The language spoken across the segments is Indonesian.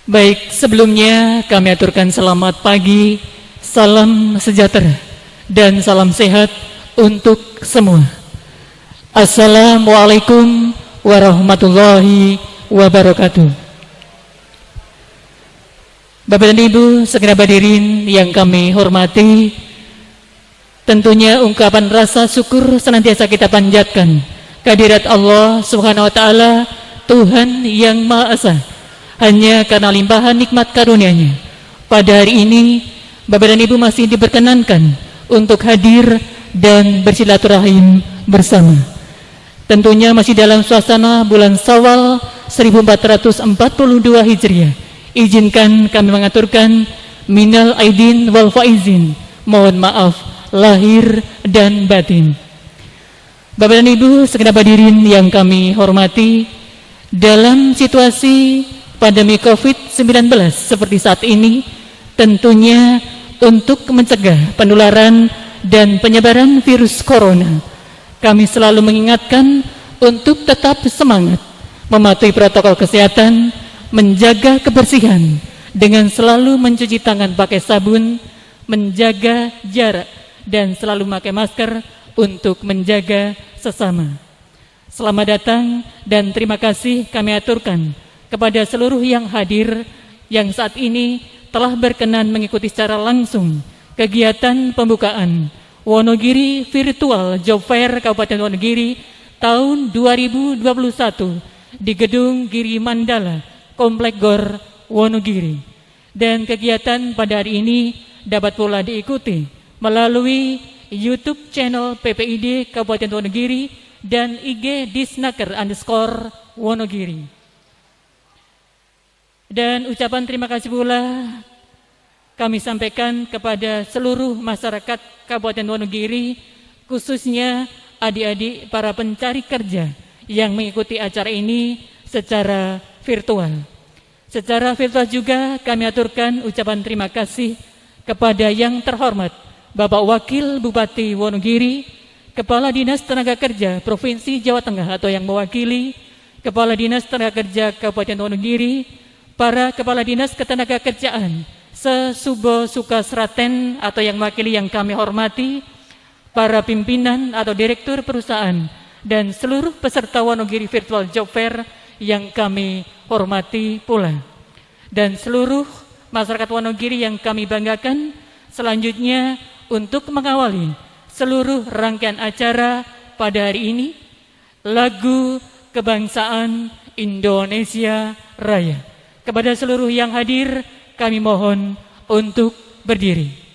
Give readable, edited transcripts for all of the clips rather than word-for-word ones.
Baik, sebelumnya kami aturkan selamat pagi, salam sejahtera, dan salam sehat untuk semua. Assalamualaikum warahmatullahi wabarakatuh. Bapak dan Ibu segenap hadirin yang kami hormati, tentunya ungkapan rasa syukur senantiasa kita panjatkan kehadirat Allah Subhanahu wa taala, Tuhan yang Maha Esa. Hanya karena limpahan nikmat karunia-Nya, pada hari ini Bapak dan Ibu masih diperkenankan untuk hadir dan bersilaturahim bersama. Tentunya masih dalam suasana bulan Syawal 1442 Hijriah. Izinkan kami mengaturkan minal aidin wal faizin, mohon maaf lahir dan batin. Bapak dan Ibu segenap hadirin yang kami hormati, dalam situasi pandemi COVID-19 seperti saat ini, tentunya untuk mencegah penularan dan penyebaran virus corona, kami selalu mengingatkan untuk tetap semangat mematuhi protokol kesehatan, menjaga kebersihan dengan selalu mencuci tangan pakai sabun, menjaga jarak, dan selalu memakai masker untuk menjaga sesama. Selamat datang dan terima kasih kami aturkan kepada seluruh yang hadir yang saat ini telah berkenan mengikuti secara langsung kegiatan pembukaan Wonogiri Virtual Job Fair Kabupaten Wonogiri tahun 2021 di Gedung Giri Mandala, Komplek Gor, Wonogiri. Dan kegiatan pada hari ini dapat pula diikuti melalui YouTube channel PPID Kabupaten Wonogiri dan IG Disnaker_Wonogiri. Dan ucapan terima kasih pula kami sampaikan kepada seluruh masyarakat Kabupaten Wonogiri, khususnya adik-adik para pencari kerja yang mengikuti acara ini secara virtual. Secara virtual juga kami aturkan ucapan terima kasih kepada yang terhormat Bapak Wakil Bupati Wonogiri, Kepala Dinas Tenaga Kerja Provinsi Jawa Tengah atau yang mewakili Kepala Dinas Tenaga Kerja Kabupaten Wonogiri, para Kepala Dinas Ketenagakerjaan se-Subo Sukasraten atau yang mewakili yang kami hormati, para pimpinan atau direktur perusahaan, dan seluruh peserta Wonogiri Virtual Job Fair yang kami hormati pula. Dan seluruh masyarakat Wonogiri yang kami banggakan, selanjutnya untuk mengawali seluruh rangkaian acara pada hari ini, lagu kebangsaan Indonesia Raya. Kepada seluruh yang hadir, kami mohon untuk berdiri.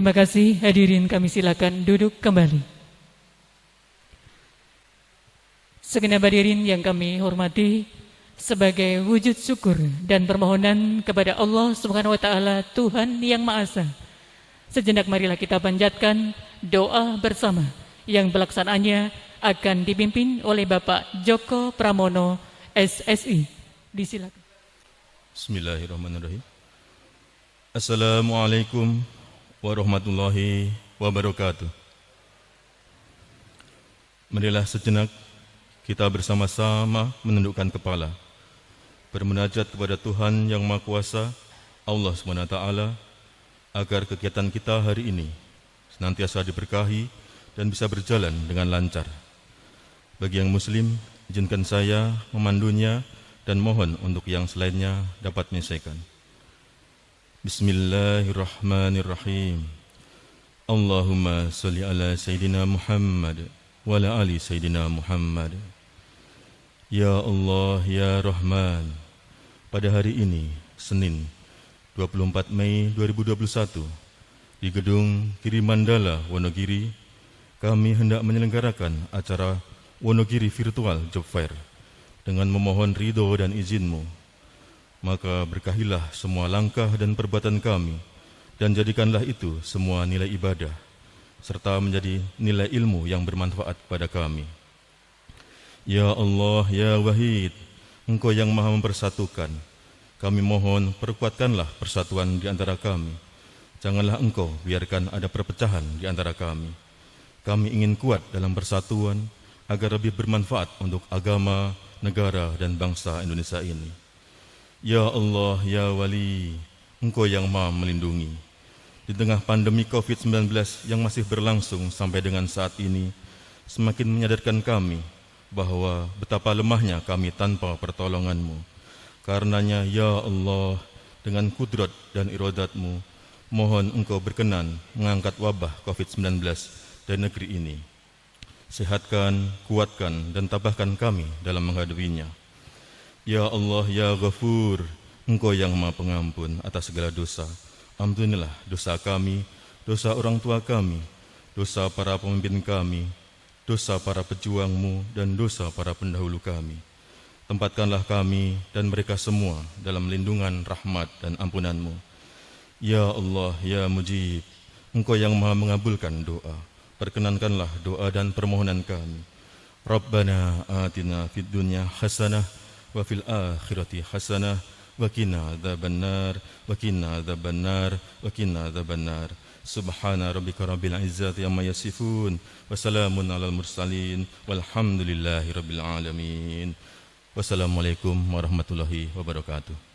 Terima kasih hadirin, kami silakan duduk kembali. Segenap hadirin yang kami hormati, sebagai wujud syukur dan permohonan kepada Allah Subhanahu wa taala, Tuhan yang Maha Esa, sejenak marilah kita panjatkan doa bersama yang pelaksanaannya akan dipimpin oleh Bapak Joko Pramono, SSI. Disilakan. Bismillahirrahmanirrahim. Assalamualaikum warahmatullahi wabarakatuh. Marilah sejenak kita bersama-sama menundukkan kepala, bermunajat kepada Tuhan yang Maha Kuasa, Allah SWT, agar kegiatan kita hari ini senantiasa diberkahi dan bisa berjalan dengan lancar. Bagi yang muslim, izinkan saya memandunya dan mohon untuk yang selainnya dapat menyelesaikan. Bismillahirrahmanirrahim. Allahumma salli ala Sayyidina Muhammad wa ala ali Sayyidina Muhammad. Ya Allah, Ya Rahman, pada hari ini, Senin 24 Mei 2021, di Gedung Giri Mandala, Wonogiri, kami hendak menyelenggarakan acara Wonogiri Virtual Job Fair dengan memohon ridho dan izin-Mu. Maka berkahilah semua langkah dan perbuatan kami, dan jadikanlah itu semua nilai ibadah, serta menjadi nilai ilmu yang bermanfaat pada kami. Ya Allah, Ya Wahid, Engkau yang Maha mempersatukan, kami mohon perkuatkanlah persatuan di antara kami. Janganlah Engkau biarkan ada perpecahan di antara kami. Kami ingin kuat dalam persatuan agar lebih bermanfaat untuk agama, negara, dan bangsa Indonesia ini. Ya Allah, Ya Wali, Engkau yang Maha melindungi. Di tengah pandemi COVID-19 yang masih berlangsung sampai dengan saat ini, semakin menyadarkan kami bahwa betapa lemahnya kami tanpa pertolongan-Mu. Karenanya, Ya Allah, dengan kudrat dan iradat-Mu, mohon Engkau berkenan mengangkat wabah COVID-19 dari negeri ini. Sehatkan, kuatkan, dan tabahkan kami dalam menghadapinya. Ya Allah, Ya Ghafur, Engkau yang Maha Pengampun atas segala dosa. Ampunilah dosa kami, dosa orang tua kami, dosa para pemimpin kami, dosa para pejuang-Mu, dan dosa para pendahulu kami. Tempatkanlah kami dan mereka semua dalam lindungan, rahmat, dan ampunan-Mu. Ya Allah, Ya Mujib, Engkau yang Maha mengabulkan doa, perkenankanlah doa dan permohonan kami. Rabbana atina fid dunya hasanah wa fil akhirati hasanah wa qina adzabannar wa qina adzabannar wa qina adzabannar. Subhana rabbika rabbil izzati amma yasifun wa salamun alal mursalin walhamdulillahi rabbil alamin. Wassalamualaikum warahmatullahi wabarakatuh.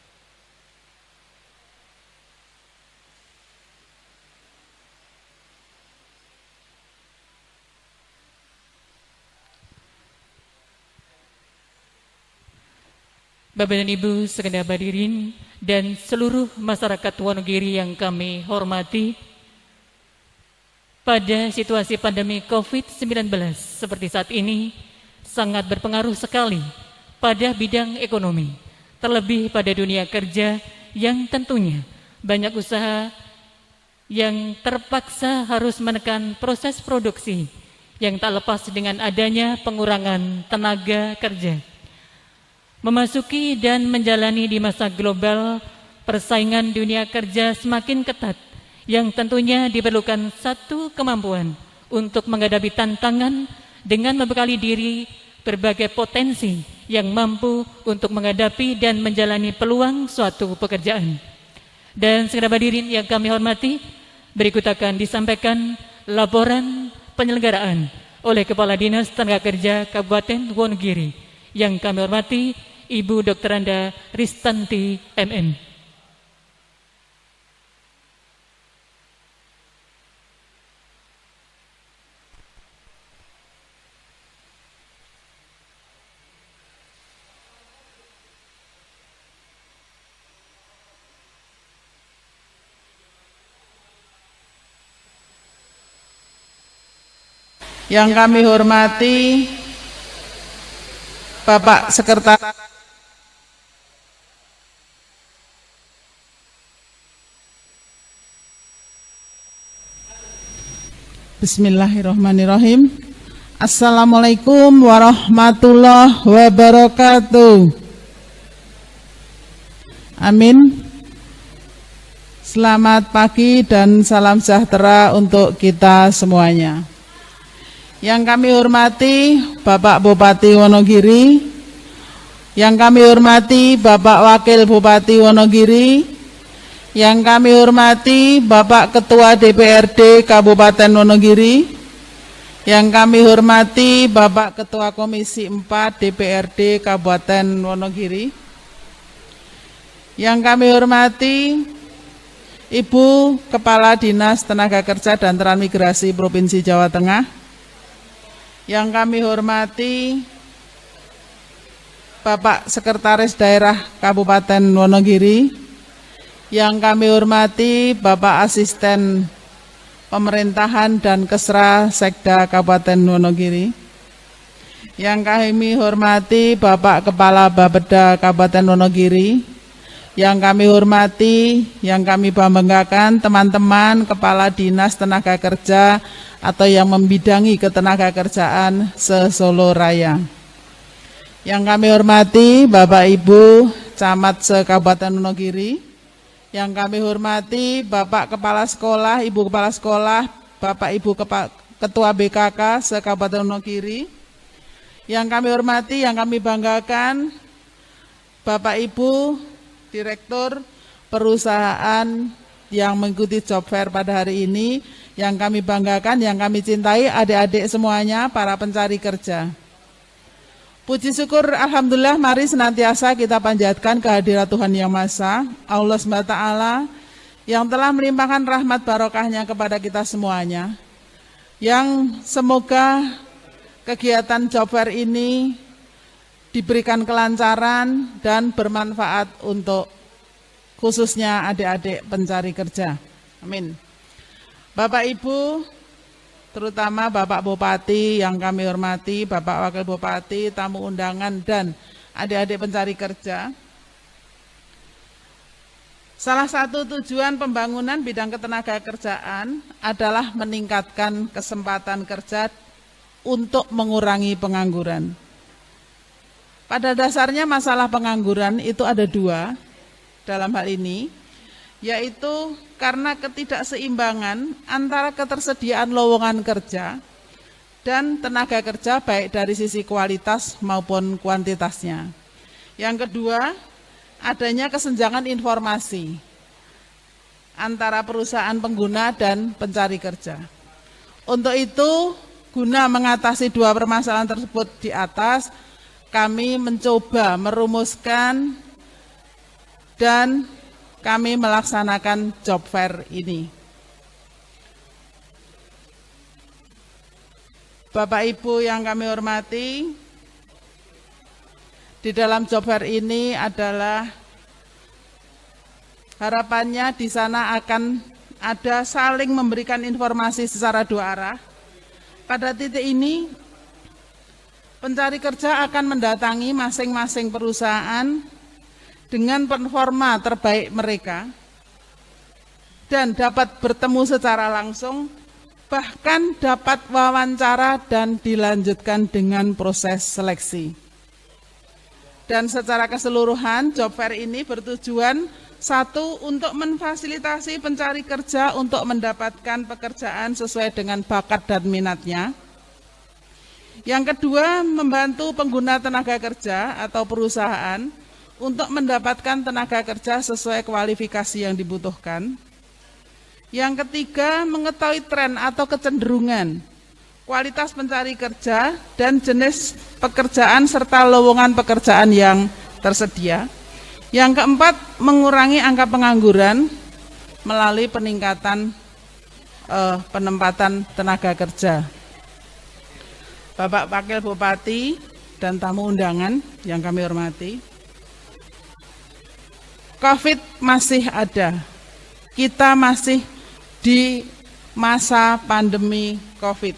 Bapak dan Ibu segenap hadirin dan seluruh masyarakat Wonogiri yang kami hormati, pada situasi pandemi COVID-19 seperti saat ini sangat berpengaruh sekali pada bidang ekonomi, terlebih pada dunia kerja yang tentunya banyak usaha yang terpaksa harus menekan proses produksi yang tak lepas dengan adanya pengurangan tenaga kerja. Memasuki dan menjalani di masa global, persaingan dunia kerja semakin ketat, yang tentunya diperlukan satu kemampuan untuk menghadapi tantangan dengan membekali diri berbagai potensi yang mampu untuk menghadapi dan menjalani peluang suatu pekerjaan. Dan segenap hadirin yang kami hormati, berikut akan disampaikan laporan penyelenggaraan oleh Kepala Dinas Tenaga Kerja Kabupaten Wonogiri yang kami hormati Ibu Dr. Anda Ristanti MM. Yang kami hormati Bapak Sekretaris Bismillahirrahmanirrahim. Assalamualaikum warahmatullahi wabarakatuh. Amin. Selamat pagi dan salam sejahtera untuk kita semuanya. Yang kami hormati Bapak Bupati Wonogiri, yang kami hormati Bapak Wakil Bupati Wonogiri, yang kami hormati Bapak Ketua DPRD Kabupaten Wonogiri, yang kami hormati Bapak Ketua Komisi 4 DPRD Kabupaten Wonogiri, yang kami hormati Ibu Kepala Dinas Tenaga Kerja dan Transmigrasi Provinsi Jawa Tengah, yang kami hormati Bapak Sekretaris Daerah Kabupaten Wonogiri, yang kami hormati Bapak Asisten Pemerintahan dan Kesra Sekda Kabupaten Wonogiri, yang kami hormati Bapak Kepala Bapeda Kabupaten Wonogiri, yang kami hormati, yang kami banggakan teman-teman Kepala Dinas Tenaga Kerja atau yang membidangi ketenaga kerjaan se-Solo Raya. Yang kami hormati Bapak Ibu Camat se-Kabupaten Wonogiri, yang kami hormati Bapak Kepala Sekolah, Ibu Kepala Sekolah, Bapak Ibu Ketua BKK se-Kabupaten Wonogiri, yang kami hormati, yang kami banggakan Bapak Ibu Direktur perusahaan yang mengikuti job fair pada hari ini, yang kami banggakan, yang kami cintai adik-adik semuanya, para pencari kerja. Puji syukur alhamdulillah, mari senantiasa kita panjatkan kehadirat Tuhan Yang Maha Esa, Allah SWT, yang telah melimpahkan rahmat barokahnya kepada kita semuanya, yang semoga kegiatan job fair ini diberikan kelancaran dan bermanfaat untuk khususnya adik-adik pencari kerja. Amin. Bapak Ibu, terutama Bapak Bupati yang kami hormati, Bapak Wakil Bupati, tamu undangan, dan adik-adik pencari kerja. Salah satu tujuan pembangunan bidang ketenaga kerjaan adalah meningkatkan kesempatan kerja untuk mengurangi pengangguran. Pada dasarnya masalah pengangguran itu ada dua dalam hal ini, yaitu karena ketidakseimbangan antara ketersediaan lowongan kerja dan tenaga kerja baik dari sisi kualitas maupun kuantitasnya. Yang kedua, adanya kesenjangan informasi antara perusahaan pengguna dan pencari kerja. Untuk itu, guna mengatasi dua permasalahan tersebut di atas, kami mencoba merumuskan dan kami melaksanakan job fair ini. Bapak Ibu yang kami hormati, di dalam job fair ini adalah harapannya di sana akan ada saling memberikan informasi secara dua arah. Pada titik ini, pencari kerja akan mendatangi masing-masing perusahaan dengan performa terbaik mereka dan dapat bertemu secara langsung, bahkan dapat wawancara dan dilanjutkan dengan proses seleksi. Dan secara keseluruhan, job fair ini bertujuan satu, untuk memfasilitasi pencari kerja untuk mendapatkan pekerjaan sesuai dengan bakat dan minatnya. Yang kedua, membantu pengguna tenaga kerja atau perusahaan untuk mendapatkan tenaga kerja sesuai kualifikasi yang dibutuhkan. Yang ketiga, mengetahui tren atau kecenderungan, kualitas pencari kerja, dan jenis pekerjaan serta lowongan pekerjaan yang tersedia. Yang keempat, mengurangi angka pengangguran melalui peningkatan penempatan tenaga kerja. Bapak Wakil Bupati dan tamu undangan yang kami hormati, COVID masih ada. Kita masih di masa pandemi COVID.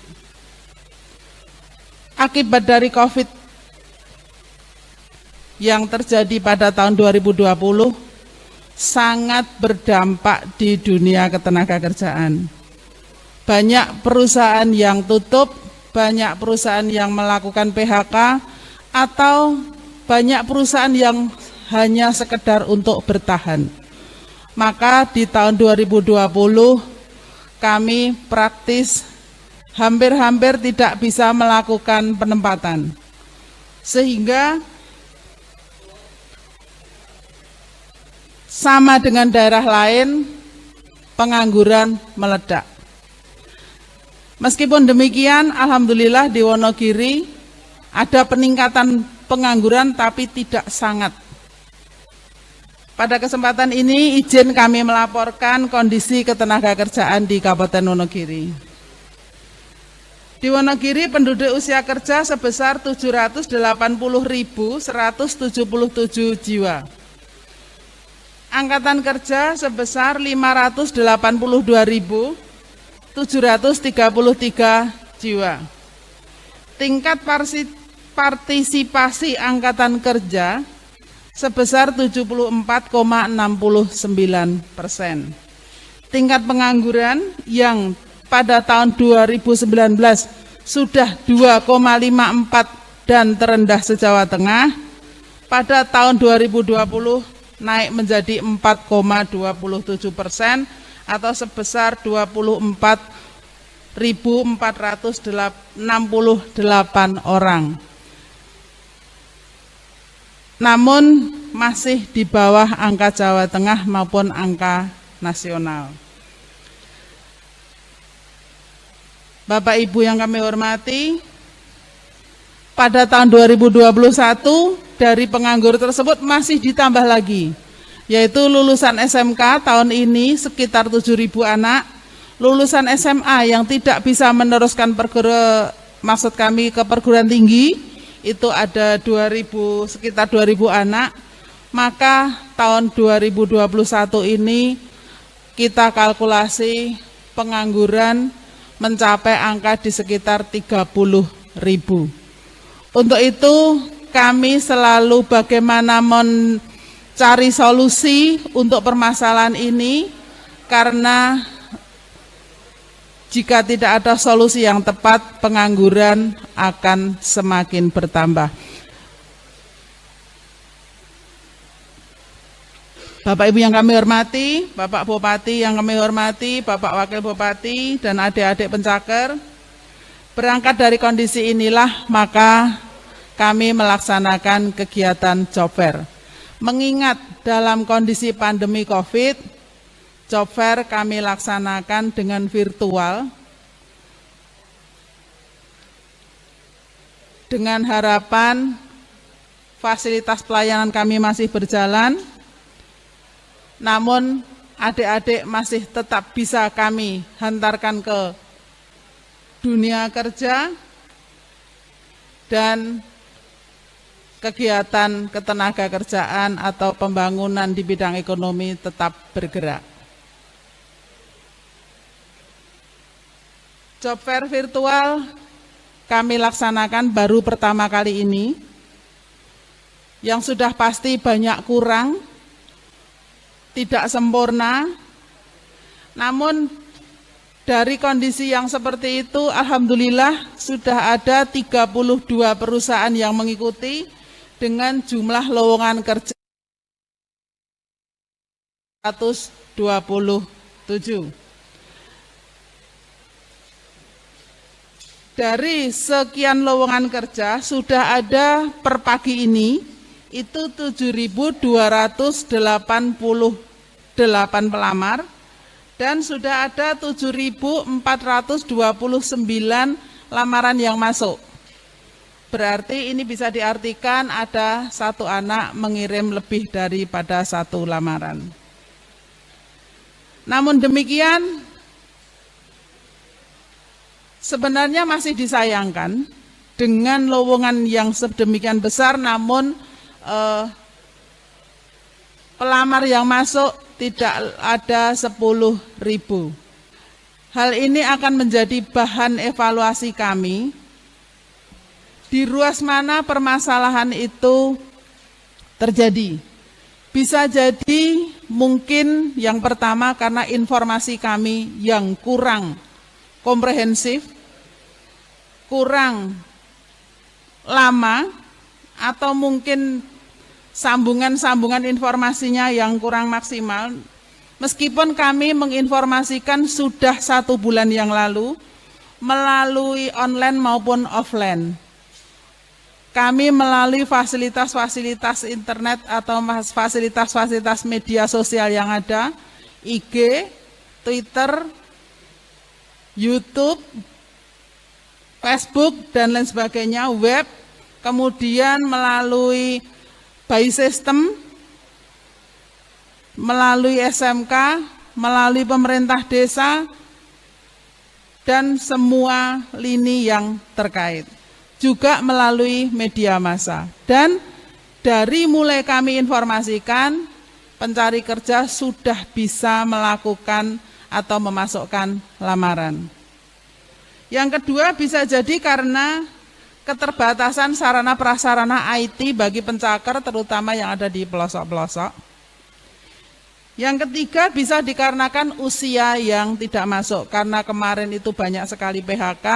Akibat dari COVID yang terjadi pada tahun 2020 sangat berdampak di dunia ketenaga kerjaan. banyak perusahaan yang tutup, banyak perusahaan yang melakukan PHK, atau banyak perusahaan yang hanya sekedar untuk bertahan. Maka di tahun 2020 kami praktis hampir-hampir tidak bisa melakukan penempatan. Sehingga sama dengan daerah lain, pengangguran meledak. Meskipun demikian, alhamdulillah di Wonogiri ada peningkatan pengangguran tapi tidak sangat. Pada kesempatan ini izin kami melaporkan kondisi ketenagakerjaan di Kabupaten Wonogiri. Di Wonogiri penduduk usia kerja sebesar 780.177 jiwa. Angkatan kerja sebesar 582.733 jiwa. Tingkat partisipasi angkatan kerja sebesar 74,69%. Tingkat pengangguran yang pada tahun 2019 sudah 2,54 dan terendah se-Jawa Tengah, pada tahun 2020 naik menjadi 4,27% atau sebesar 24.468 orang. Namun masih di bawah angka Jawa Tengah maupun angka nasional. Bapak Ibu yang kami hormati, pada tahun 2021 dari penganggur tersebut masih ditambah lagi, yaitu lulusan SMK tahun ini sekitar 7.000 anak, lulusan SMA yang tidak bisa meneruskan ke perguruan tinggi itu ada sekitar 2.000 anak. Maka tahun 2021 ini kita kalkulasi pengangguran mencapai angka di sekitar 30.000. Untuk itu kami selalu bagaimana mencari solusi untuk permasalahan ini, karena jika tidak ada solusi yang tepat, pengangguran akan semakin bertambah. Bapak Ibu yang kami hormati, Bapak Bupati yang kami hormati, Bapak Wakil Bupati, dan adik-adik pencaker, berangkat dari kondisi inilah maka kami melaksanakan kegiatan job fair. Mengingat dalam kondisi pandemi COVID, job fair kami laksanakan dengan virtual, dengan harapan fasilitas pelayanan kami masih berjalan, namun adik-adik masih tetap bisa kami hantarkan ke dunia kerja dan kegiatan ketenagakerjaan atau pembangunan di bidang ekonomi tetap bergerak. Job fair virtual kami laksanakan baru pertama kali ini, yang sudah pasti banyak kurang, tidak sempurna, namun dari kondisi yang seperti itu, alhamdulillah sudah ada 32 perusahaan yang mengikuti dengan jumlah lowongan kerja 127. Dari sekian lowongan kerja sudah ada per pagi ini itu 7.288 pelamar dan sudah ada 7.429 lamaran yang masuk. Berarti ini bisa diartikan ada satu anak mengirim lebih daripada satu lamaran. Namun demikian, sebenarnya masih disayangkan dengan lowongan yang sedemikian besar, namun pelamar yang masuk tidak ada 10.000. Hal ini akan menjadi bahan evaluasi kami. Di ruas mana permasalahan itu terjadi? Bisa jadi mungkin yang pertama karena informasi kami yang kurang komprehensif, kurang lama, atau mungkin sambungan-sambungan informasinya yang kurang maksimal. Meskipun kami menginformasikan sudah 1 bulan yang lalu melalui online maupun offline. Kami melalui fasilitas-fasilitas internet atau fasilitas-fasilitas media sosial yang ada, IG, Twitter, YouTube, Facebook, dan lain sebagainya, web, kemudian melalui by system, melalui SMK, melalui pemerintah desa, dan semua lini yang terkait. Juga melalui media massa. Dan dari mulai kami informasikan, pencari kerja sudah bisa melakukan atau memasukkan lamaran. Yang kedua bisa jadi karena keterbatasan sarana prasarana IT bagi pencakar, terutama yang ada di pelosok-pelosok. Yang ketiga bisa dikarenakan usia yang tidak masuk, karena kemarin itu banyak sekali PHK.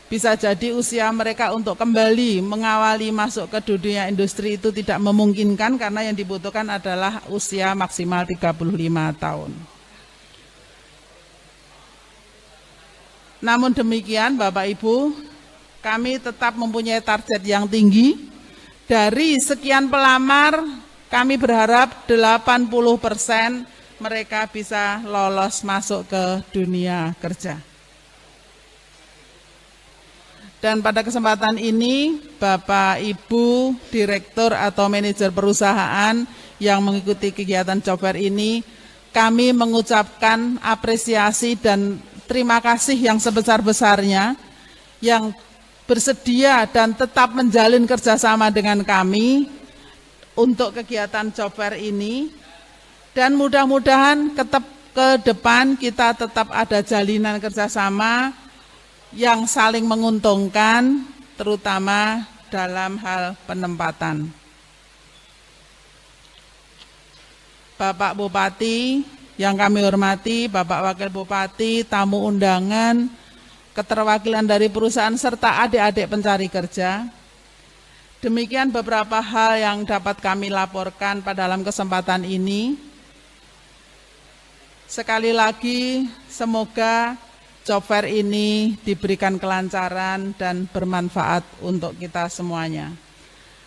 Bisa jadi usia mereka untuk kembali mengawali masuk ke dunia industri itu tidak memungkinkan, karena yang dibutuhkan adalah usia maksimal 35 tahun. Namun demikian Bapak Ibu, kami tetap mempunyai target yang tinggi. Dari sekian pelamar, kami berharap 80% mereka bisa lolos masuk ke dunia kerja. Dan pada kesempatan ini, Bapak Ibu Direktur atau Manajer Perusahaan yang mengikuti kegiatan job fair ini, kami mengucapkan apresiasi dan terima kasih yang sebesar-besarnya yang bersedia dan tetap menjalin kerjasama dengan kami untuk kegiatan job fair ini. Dan mudah-mudahan ke depan kita tetap ada jalinan kerjasama yang saling menguntungkan, terutama dalam hal penempatan. Bapak Bupati yang kami hormati, Bapak Wakil Bupati, tamu undangan, keterwakilan dari perusahaan, serta adik-adik pencari kerja. Demikian beberapa hal yang dapat kami laporkan pada dalam kesempatan ini. Sekali lagi, semoga job fair ini diberikan kelancaran dan bermanfaat untuk kita semuanya.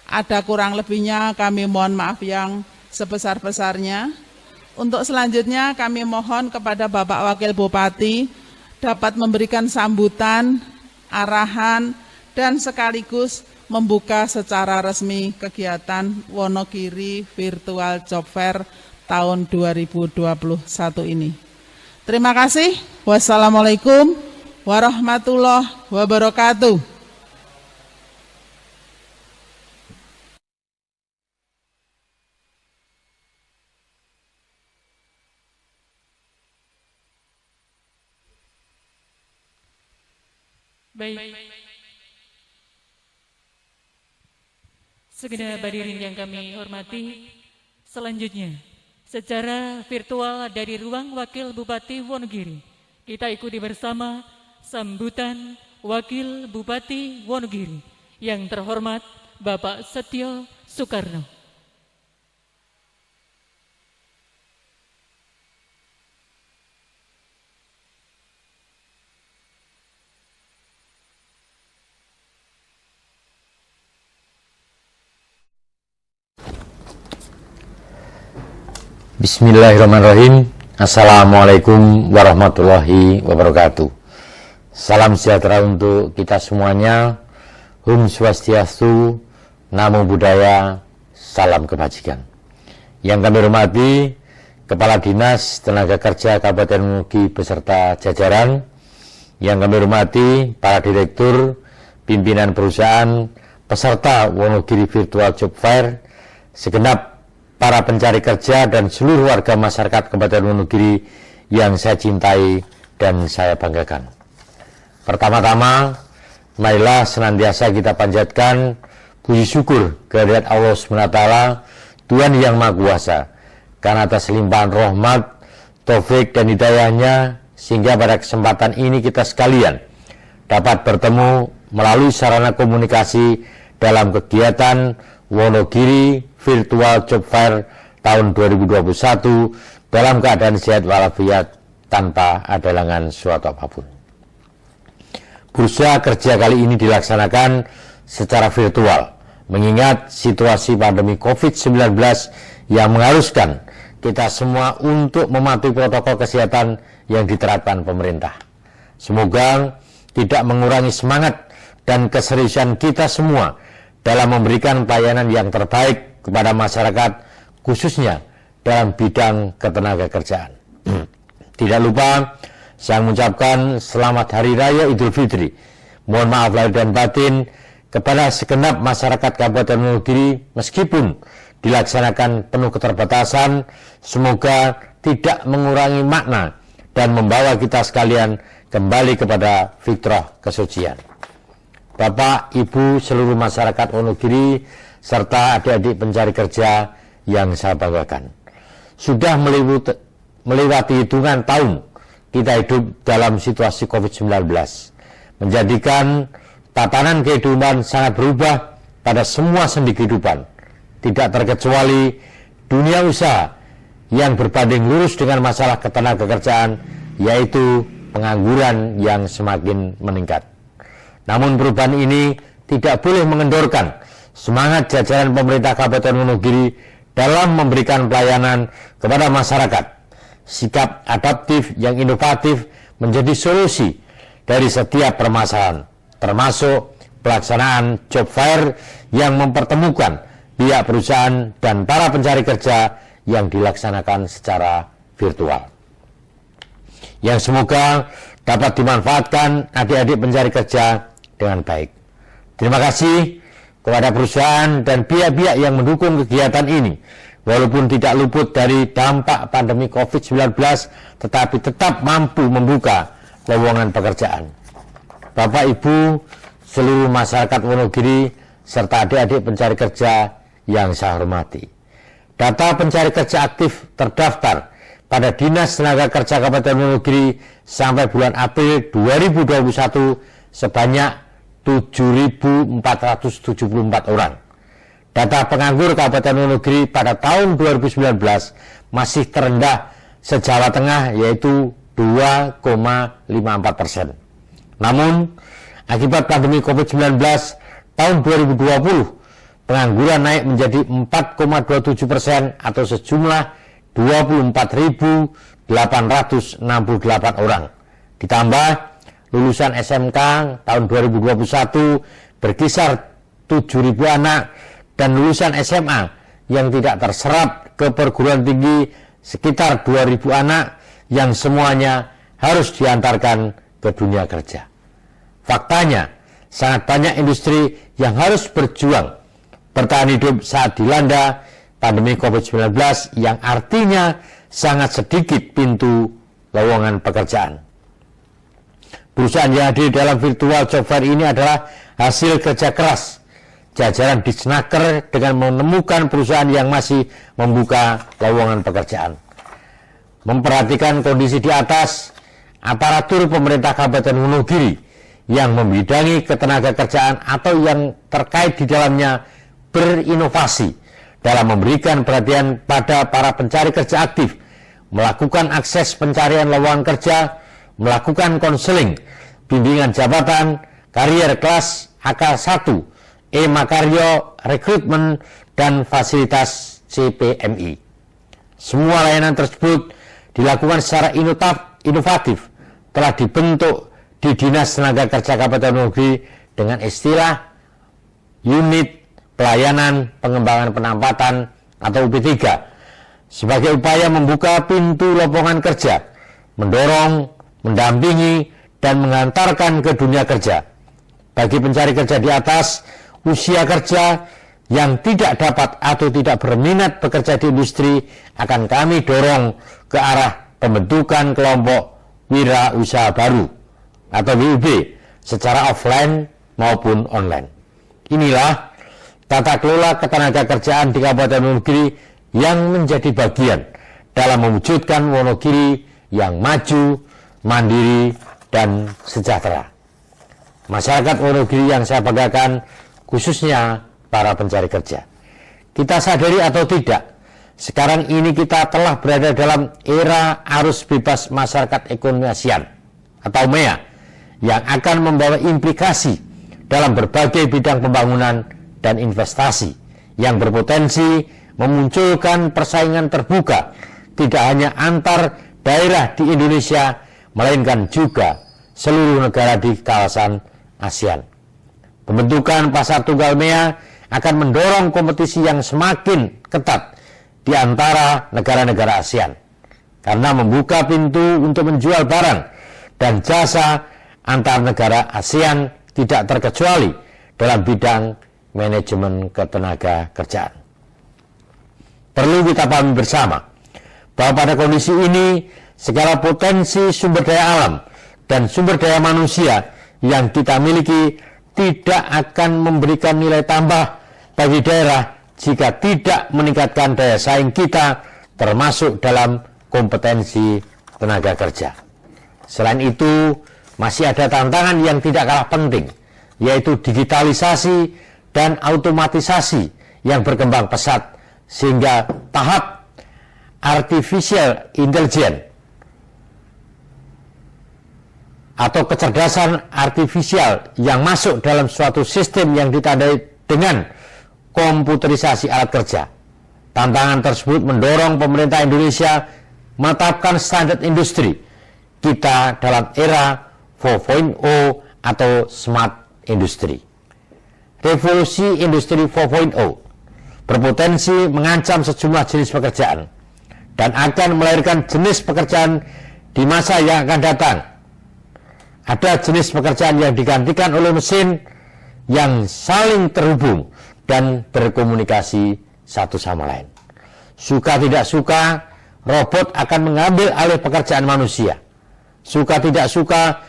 Ada kurang lebihnya kami mohon maaf yang sebesar-besarnya. Untuk selanjutnya kami mohon kepada Bapak Wakil Bupati dapat memberikan sambutan, arahan, dan sekaligus membuka secara resmi kegiatan Wonogiri Virtual Job Fair tahun 2021 ini. Terima kasih. Wassalamualaikum warahmatullahi wabarakatuh. Baik. Segenap hadirin yang kami hormati, selanjutnya secara virtual dari ruang Wakil Bupati Wonogiri, kita ikuti bersama sambutan Wakil Bupati Wonogiri yang terhormat Bapak Setio Soekarno. Bismillahirrahmanirrahim. Assalamualaikum warahmatullahi wabarakatuh. Salam sejahtera untuk kita semuanya. Hum Swastiastu, Namo Buddhaya, salam kebajikan. Yang kami hormati Kepala Dinas Tenaga Kerja Kabupaten Wonogiri beserta jajaran. Yang kami hormati para direktur, pimpinan perusahaan, peserta Wonogiri Virtual Job Fair, segenap para pencari kerja dan seluruh warga masyarakat Kabupaten Wonogiri yang saya cintai dan saya banggakan. Pertama-tama, marilah senantiasa kita panjatkan puji syukur kehadirat Allah SWT, Tuhan yang Maha Kuasa, karena atas limpahan rahmat, taufik dan hidayahnya, sehingga pada kesempatan ini kita sekalian dapat bertemu melalui sarana komunikasi dalam kegiatan Wonogiri Virtual Job Fair tahun 2021 dalam keadaan sehat walafiat tanpa ada halangan suatu apapun. Bursa kerja kali ini dilaksanakan secara virtual, mengingat situasi pandemi COVID-19 yang mengharuskan kita semua untuk mematuhi protokol kesehatan yang diterapkan pemerintah. Semoga tidak mengurangi semangat dan keseriusan kita semua dalam memberikan pelayanan yang terbaik kepada masyarakat, khususnya dalam bidang ketenagakerjaan. Tidak lupa saya mengucapkan selamat Hari Raya Idul Fitri. Mohon maaf lahir dan batin kepada segenap masyarakat Kabupaten Wonogiri, meskipun dilaksanakan penuh keterbatasan, semoga tidak mengurangi makna dan membawa kita sekalian kembali kepada fitrah kesucian. Bapak, Ibu, seluruh masyarakat Wonogiri, serta adik-adik pencari kerja yang saya banggakan. Sudah melewati hitungan tahun kita hidup dalam situasi COVID-19, menjadikan tatanan kehidupan sangat berubah pada semua sendi kehidupan, tidak terkecuali dunia usaha yang berbanding lurus dengan masalah ketenagakerjaan, yaitu pengangguran yang semakin meningkat. Namun perubahan ini tidak boleh mengendorkan semangat jajaran pemerintah Kabupaten Wonogiri dalam memberikan pelayanan kepada masyarakat. Sikap adaptif yang inovatif menjadi solusi dari setiap permasalahan, termasuk pelaksanaan job fair yang mempertemukan pihak perusahaan dan para pencari kerja yang dilaksanakan secara virtual, yang semoga dapat dimanfaatkan adik-adik pencari kerja dengan baik. Terima kasih kepada perusahaan dan pihak-pihak yang mendukung kegiatan ini, walaupun tidak luput dari dampak pandemi COVID-19, tetapi tetap mampu membuka lowongan pekerjaan. Bapak, Ibu, seluruh masyarakat Wonogiri, serta adik-adik pencari kerja yang saya hormati. Data pencari kerja aktif terdaftar pada Dinas Tenaga Kerja Kabupaten Wonogiri sampai bulan April 2021 sebanyak 7.474 orang. Data penganggur Kabupaten Wonogiri pada tahun 2019 masih terendah se-Jawa Tengah, yaitu 2,54%. Namun, akibat pandemi COVID-19 tahun 2020, pengangguran naik menjadi 4,27% atau sejumlah 24.868 orang. Ditambah lulusan SMK tahun 2021 berkisar 7.000 anak, dan lulusan SMA yang tidak terserap ke perguruan tinggi sekitar 2.000 anak yang semuanya harus diantarkan ke dunia kerja. Faktanya, sangat banyak industri yang harus berjuang bertahan hidup saat dilanda pandemi COVID-19, yang artinya sangat sedikit pintu lowongan pekerjaan. Perusahaan yang hadir dalam virtual job fair ini adalah hasil kerja keras jajaran Disnaker dengan menemukan perusahaan yang masih membuka lowongan pekerjaan. Memperhatikan kondisi di atas, aparatur pemerintah Kabupaten Wonogiri yang membidangi ketenagakerjaan atau yang terkait di dalamnya berinovasi dalam memberikan perhatian pada para pencari kerja aktif, melakukan akses pencarian lowongan kerja, melakukan konseling, bimbingan jabatan, karier kelas AK1, e-makaryo, rekrutmen, dan fasilitas CPMI. Semua layanan tersebut dilakukan secara inovatif, telah dibentuk di Dinas Tenaga Kerja Kabupaten Wonogiri dengan istilah Unit Pelayanan Pengembangan Penempatan atau UP3, sebagai upaya membuka pintu lowongan kerja, mendorong, mendampingi, dan mengantarkan ke dunia kerja. Bagi pencari kerja di atas usia kerja yang tidak dapat atau tidak berminat bekerja di industri, akan kami dorong ke arah pembentukan kelompok wirausaha baru atau WUB secara offline maupun online. Inilah tata kelola ketenagakerjaan di Kabupaten Wonogiri yang menjadi bagian dalam mewujudkan Wonogiri yang maju, mandiri, dan sejahtera. Masyarakat Wonogiri yang saya banggakan, khususnya para pencari kerja. Kita sadari atau tidak, sekarang ini kita telah berada dalam era arus bebas masyarakat ekonomi ASEAN atau MEA yang akan membawa implikasi dalam berbagai bidang pembangunan dan investasi yang berpotensi memunculkan persaingan terbuka tidak hanya antar daerah di Indonesia melainkan juga seluruh negara di kawasan ASEAN. Pembentukan pasar tunggal MEA akan mendorong kompetisi yang semakin ketat di antara negara-negara ASEAN karena membuka pintu untuk menjual barang dan jasa antar negara ASEAN tidak terkecuali dalam bidang manajemen ketenaga kerjaan. Perlu kita pahami bersama bahwa pada kondisi ini segala potensi sumber daya alam dan sumber daya manusia yang kita miliki tidak akan memberikan nilai tambah bagi daerah jika tidak meningkatkan daya saing kita termasuk dalam kompetensi tenaga kerja. Selain itu, masih ada tantangan yang tidak kalah penting, yaitu digitalisasi dan automatisasi yang berkembang pesat sehingga tahap artificial intelligence atau kecerdasan artifisial yang masuk dalam suatu sistem yang ditandai dengan komputerisasi alat kerja. Tantangan tersebut mendorong pemerintah Indonesia menetapkan standar industri kita dalam era 4.0 atau smart industry. Revolusi industri 4.0 berpotensi mengancam sejumlah jenis pekerjaan dan akan melahirkan jenis pekerjaan di masa yang akan datang. Ada jenis pekerjaan yang digantikan oleh mesin yang saling terhubung dan berkomunikasi satu sama lain. Suka tidak suka, robot akan mengambil alih pekerjaan manusia. Suka tidak suka,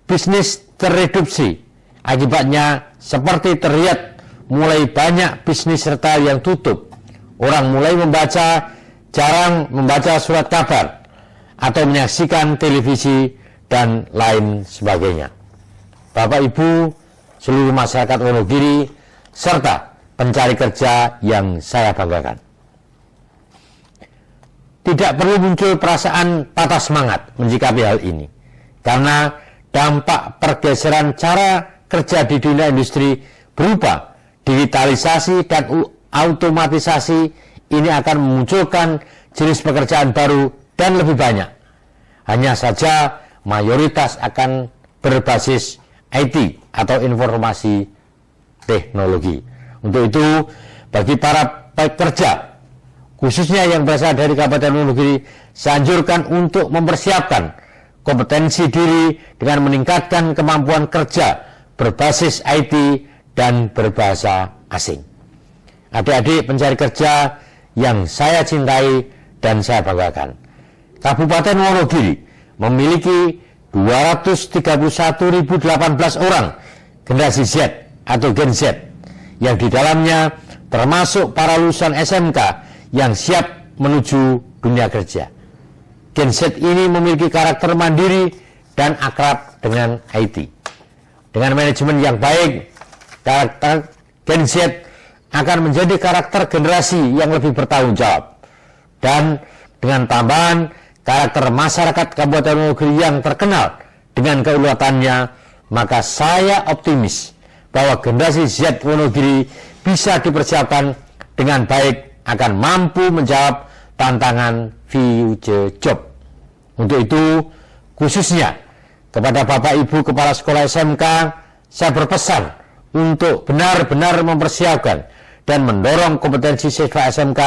bisnis terreduksi. Akibatnya seperti terlihat mulai banyak bisnis retail yang tutup. Orang mulai jarang membaca surat kabar atau menyaksikan televisi dan lain sebagainya. Bapak Ibu, seluruh masyarakat Wonogiri serta pencari kerja yang saya banggakan, tidak perlu muncul perasaan patah semangat menyikapi hal ini, karena dampak pergeseran cara kerja di dunia industri berupa digitalisasi dan automatisasi ini akan memunculkan jenis pekerjaan baru dan lebih banyak. Hanya saja mayoritas akan berbasis IT atau informasi teknologi. Untuk itu, bagi para pekerja, khususnya yang berasal dari Kabupaten Wonogiri, saya anjurkan untuk mempersiapkan kompetensi diri dengan meningkatkan kemampuan kerja berbasis IT dan berbahasa asing. Adik-adik pencari kerja yang saya cintai dan saya banggakan, Kabupaten Wonogiri memiliki 231.018 orang generasi Z atau Gen Z yang di dalamnya termasuk para lulusan SMK yang siap menuju dunia kerja. Gen Z ini memiliki karakter mandiri dan akrab dengan IT. Dengan manajemen yang baik, karakter Gen Z akan menjadi karakter generasi yang lebih bertanggung jawab. Dan dengan tambahan karakter masyarakat Kabupaten Wonogiri yang terkenal dengan keuletannya, maka saya optimis bahwa generasi Z Wonogiri bisa dipersiapkan dengan baik akan mampu menjawab tantangan future job. Untuk itu, khususnya kepada Bapak Ibu Kepala Sekolah SMK, saya berpesan untuk benar-benar mempersiapkan dan mendorong kompetensi siswa SMK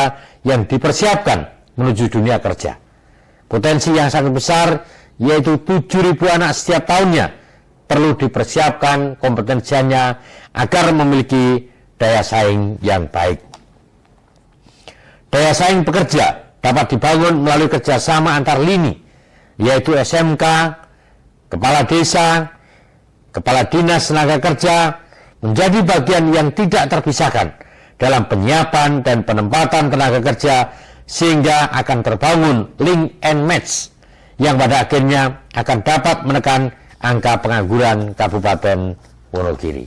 yang dipersiapkan menuju dunia kerja. Potensi yang sangat besar, yaitu 7.000 anak setiap tahunnya, perlu dipersiapkan kompetensinya agar memiliki daya saing yang baik. Daya saing pekerja dapat dibangun melalui kerjasama antar lini, yaitu SMK, kepala desa, kepala dinas tenaga kerja, menjadi bagian yang tidak terpisahkan dalam penyiapan dan penempatan tenaga kerja, sehingga akan terbangun link and match yang pada akhirnya akan dapat menekan angka pengangguran Kabupaten Wonogiri.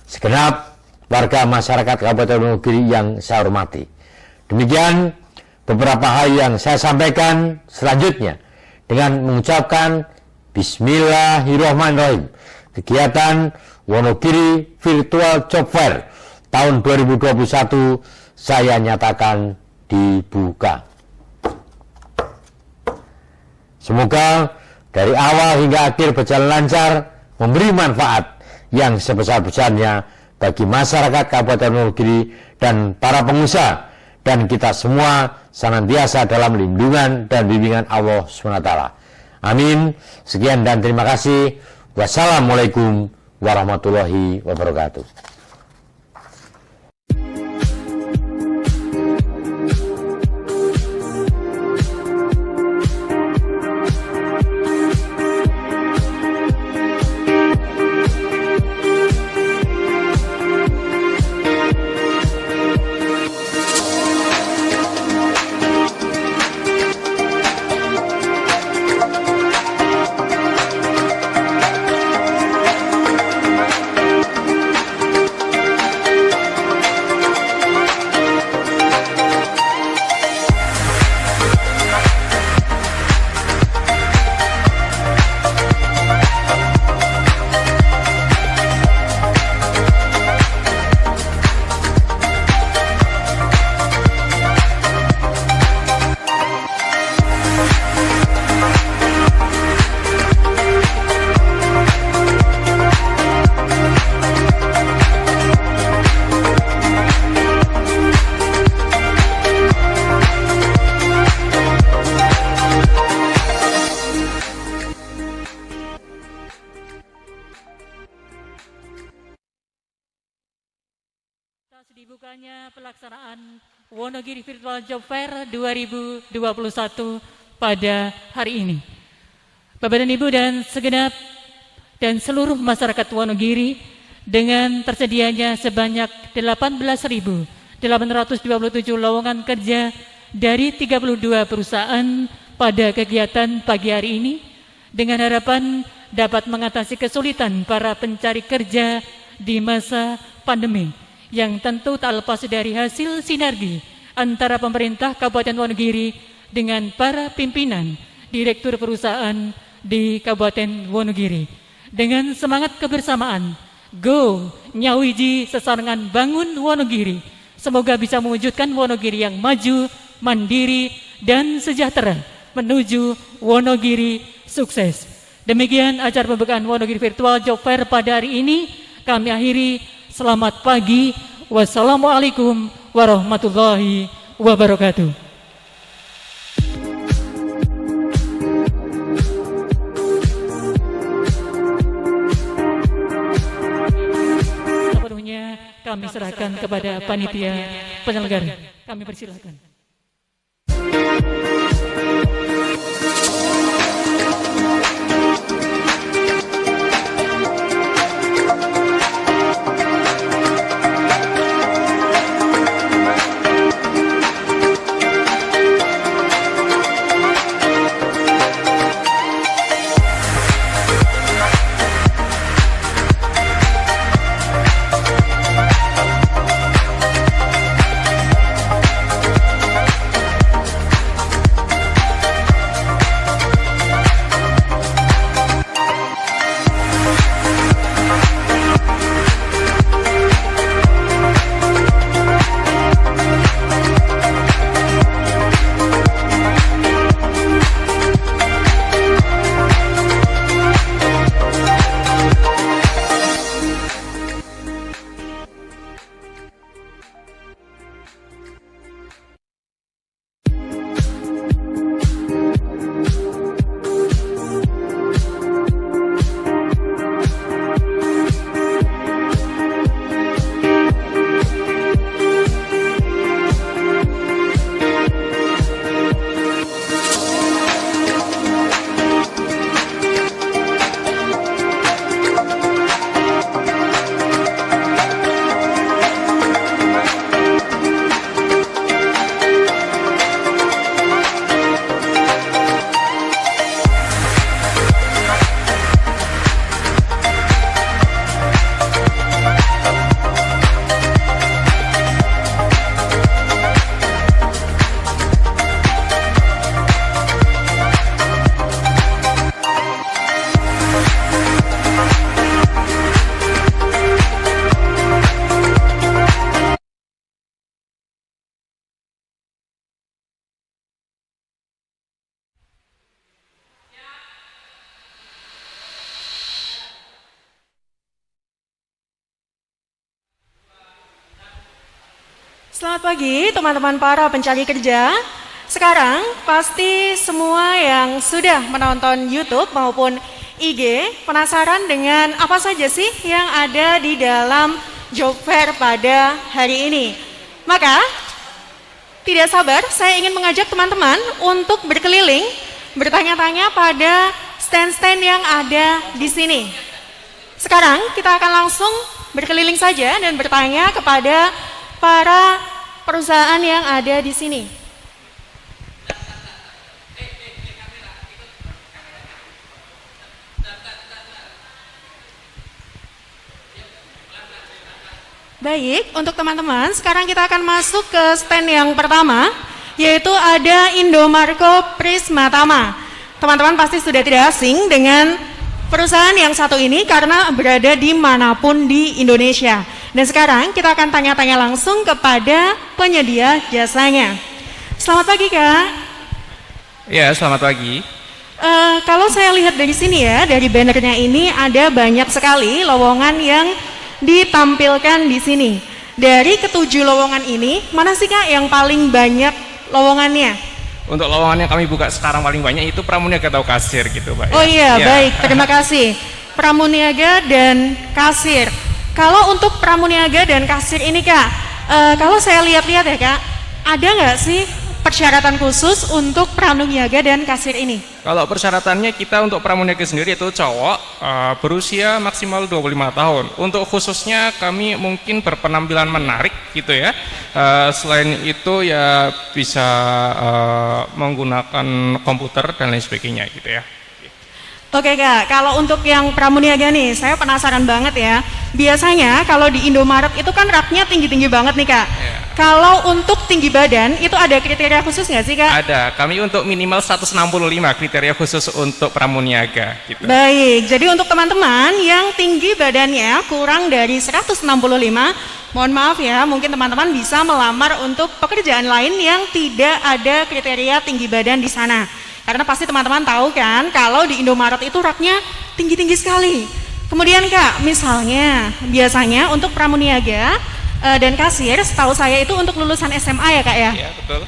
Segenap warga masyarakat Kabupaten Wonogiri yang saya hormati, demikian beberapa hal yang saya sampaikan. Selanjutnya dengan mengucapkan Bismillahirrahmanirrahim, kegiatan Wonogiri Virtual Job Fair tahun 2021 saya nyatakan dibuka. Semoga dari awal hingga akhir berjalan lancar, memberi manfaat yang sebesar-besarnya bagi masyarakat Kabupaten Wonogiri dan para pengusaha, dan kita semua senantiasa dalam lindungan dan bimbingan Allah SWT. Amin. Sekian dan terima kasih. Wassalamualaikum warahmatullahi wabarakatuh. Dibukanya pelaksanaan Wonogiri Virtual Job Fair 2021 pada hari ini. Bapak dan Ibu dan segenap dan seluruh masyarakat Wonogiri, dengan tersedianya sebanyak 18.827 lowongan kerja dari 32 perusahaan pada kegiatan pagi hari ini, dengan harapan dapat mengatasi kesulitan para pencari kerja di masa pandemi, yang tentu tak lepas dari hasil sinergi antara pemerintah Kabupaten Wonogiri dengan para pimpinan direktur perusahaan di Kabupaten Wonogiri. Dengan semangat kebersamaan, go nyawiji sesarengan bangun Wonogiri. Semoga bisa mewujudkan Wonogiri yang maju, mandiri, dan sejahtera menuju Wonogiri sukses. Demikian acara pembukaan Wonogiri Virtual Job Fair pada hari ini. Kami akhiri. Selamat pagi. Wassalamualaikum warahmatullahi wabarakatuh. Sepenuhnya kami serahkan kepada panitia penyelenggara. Kami persilakan. Selamat pagi teman-teman para pencari kerja. Sekarang pasti semua yang sudah menonton YouTube maupun IG penasaran dengan apa saja sih yang ada di dalam job fair pada hari ini. Maka tidak sabar saya ingin mengajak teman-teman untuk berkeliling, bertanya-tanya pada stand-stand yang ada di sini. Sekarang kita akan langsung berkeliling saja dan bertanya kepada para perusahaan yang ada di sini. Baik, untuk teman-teman, sekarang kita akan masuk ke stand yang pertama, yaitu ada Indomarko Prismatama. Teman-teman pasti sudah tidak asing dengan perusahaan yang satu ini karena berada di manapun di Indonesia. Dan sekarang kita akan tanya-tanya langsung kepada penyedia jasanya. Selamat pagi, Kak. Ya, selamat pagi. Kalau saya lihat dari sini ya, dari bannernya ini ada banyak sekali lowongan yang ditampilkan di sini. Dari ketujuh lowongan ini, mana sih Kak yang paling banyak lowongannya? Untuk lowongan yang kami buka sekarang paling banyak itu pramuniaga atau kasir gitu, Pak. Oh iya, ya. baik, terima kasih. Pramuniaga dan kasir. Kalau untuk pramuniaga dan kasir ini Kak, kalau saya lihat-lihat ya Kak, ada nggak sih persyaratan khusus untuk pramuniaga dan kasir ini? Kalau persyaratannya kita untuk pramuniaga sendiri itu cowok berusia maksimal 25 tahun. Untuk khususnya kami mungkin berpenampilan menarik gitu ya. Selain itu ya bisa menggunakan komputer dan lain sebagainya gitu ya. Oke Kak, kalau untuk yang pramuniaga nih, saya penasaran banget ya. Biasanya kalau di Indomaret itu kan raknya tinggi-tinggi banget nih Kak. Ya. Kalau untuk tinggi badan, itu ada kriteria khusus nggak sih Kak? Ada, kami untuk minimal 165 kriteria khusus untuk pramuniaga gitu. Baik, jadi untuk teman-teman yang tinggi badannya kurang dari 165, mohon maaf ya, mungkin teman-teman bisa melamar untuk pekerjaan lain yang tidak ada kriteria tinggi badan di sana. Karena pasti teman-teman tahu kan, kalau di Indomaret itu raknya tinggi-tinggi sekali. Kemudian Kak, misalnya biasanya untuk pramuniaga dan kasir, setahu saya itu untuk lulusan SMA ya Kak ya? Iya, betul.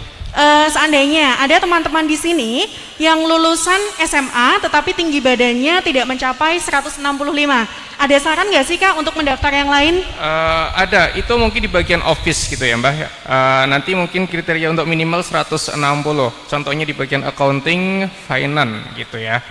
Seandainya ada teman-teman di sini yang lulusan SMA tetapi tinggi badannya tidak mencapai 165, ada saran nggak sih Kak untuk mendaftar yang lain? Ada, itu mungkin di bagian office gitu ya Mbak. Nanti mungkin kriteria untuk minimal 160, contohnya di bagian accounting, finance gitu ya.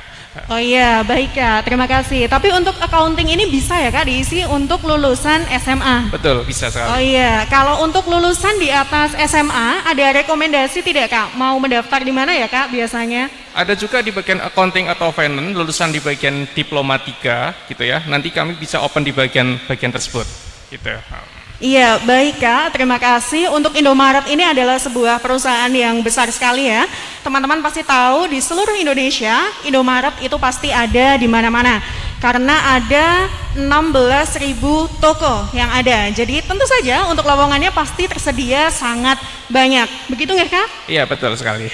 Oh iya, baik Kak, terima kasih. Tapi untuk accounting ini bisa ya Kak diisi untuk lulusan SMA? Betul, bisa sekali. Oh iya, kalau untuk lulusan di atas SMA ada rekomendasi tidak Kak? Mau mendaftar di mana ya Kak biasanya? Ada juga di bagian accounting atau finance, lulusan di bagian diploma 3 gitu ya. Nanti kami bisa open di bagian tersebut gitu. Iya, baik Kak, terima kasih. Untuk Indomaret ini adalah sebuah perusahaan yang besar sekali ya. Teman-teman pasti tahu di seluruh Indonesia, Indomaret itu pasti ada di mana-mana. Karena ada 16.000 toko yang ada. Jadi tentu saja untuk lowongannya pasti tersedia sangat banyak. Begitu nggak Kak? Iya, betul sekali.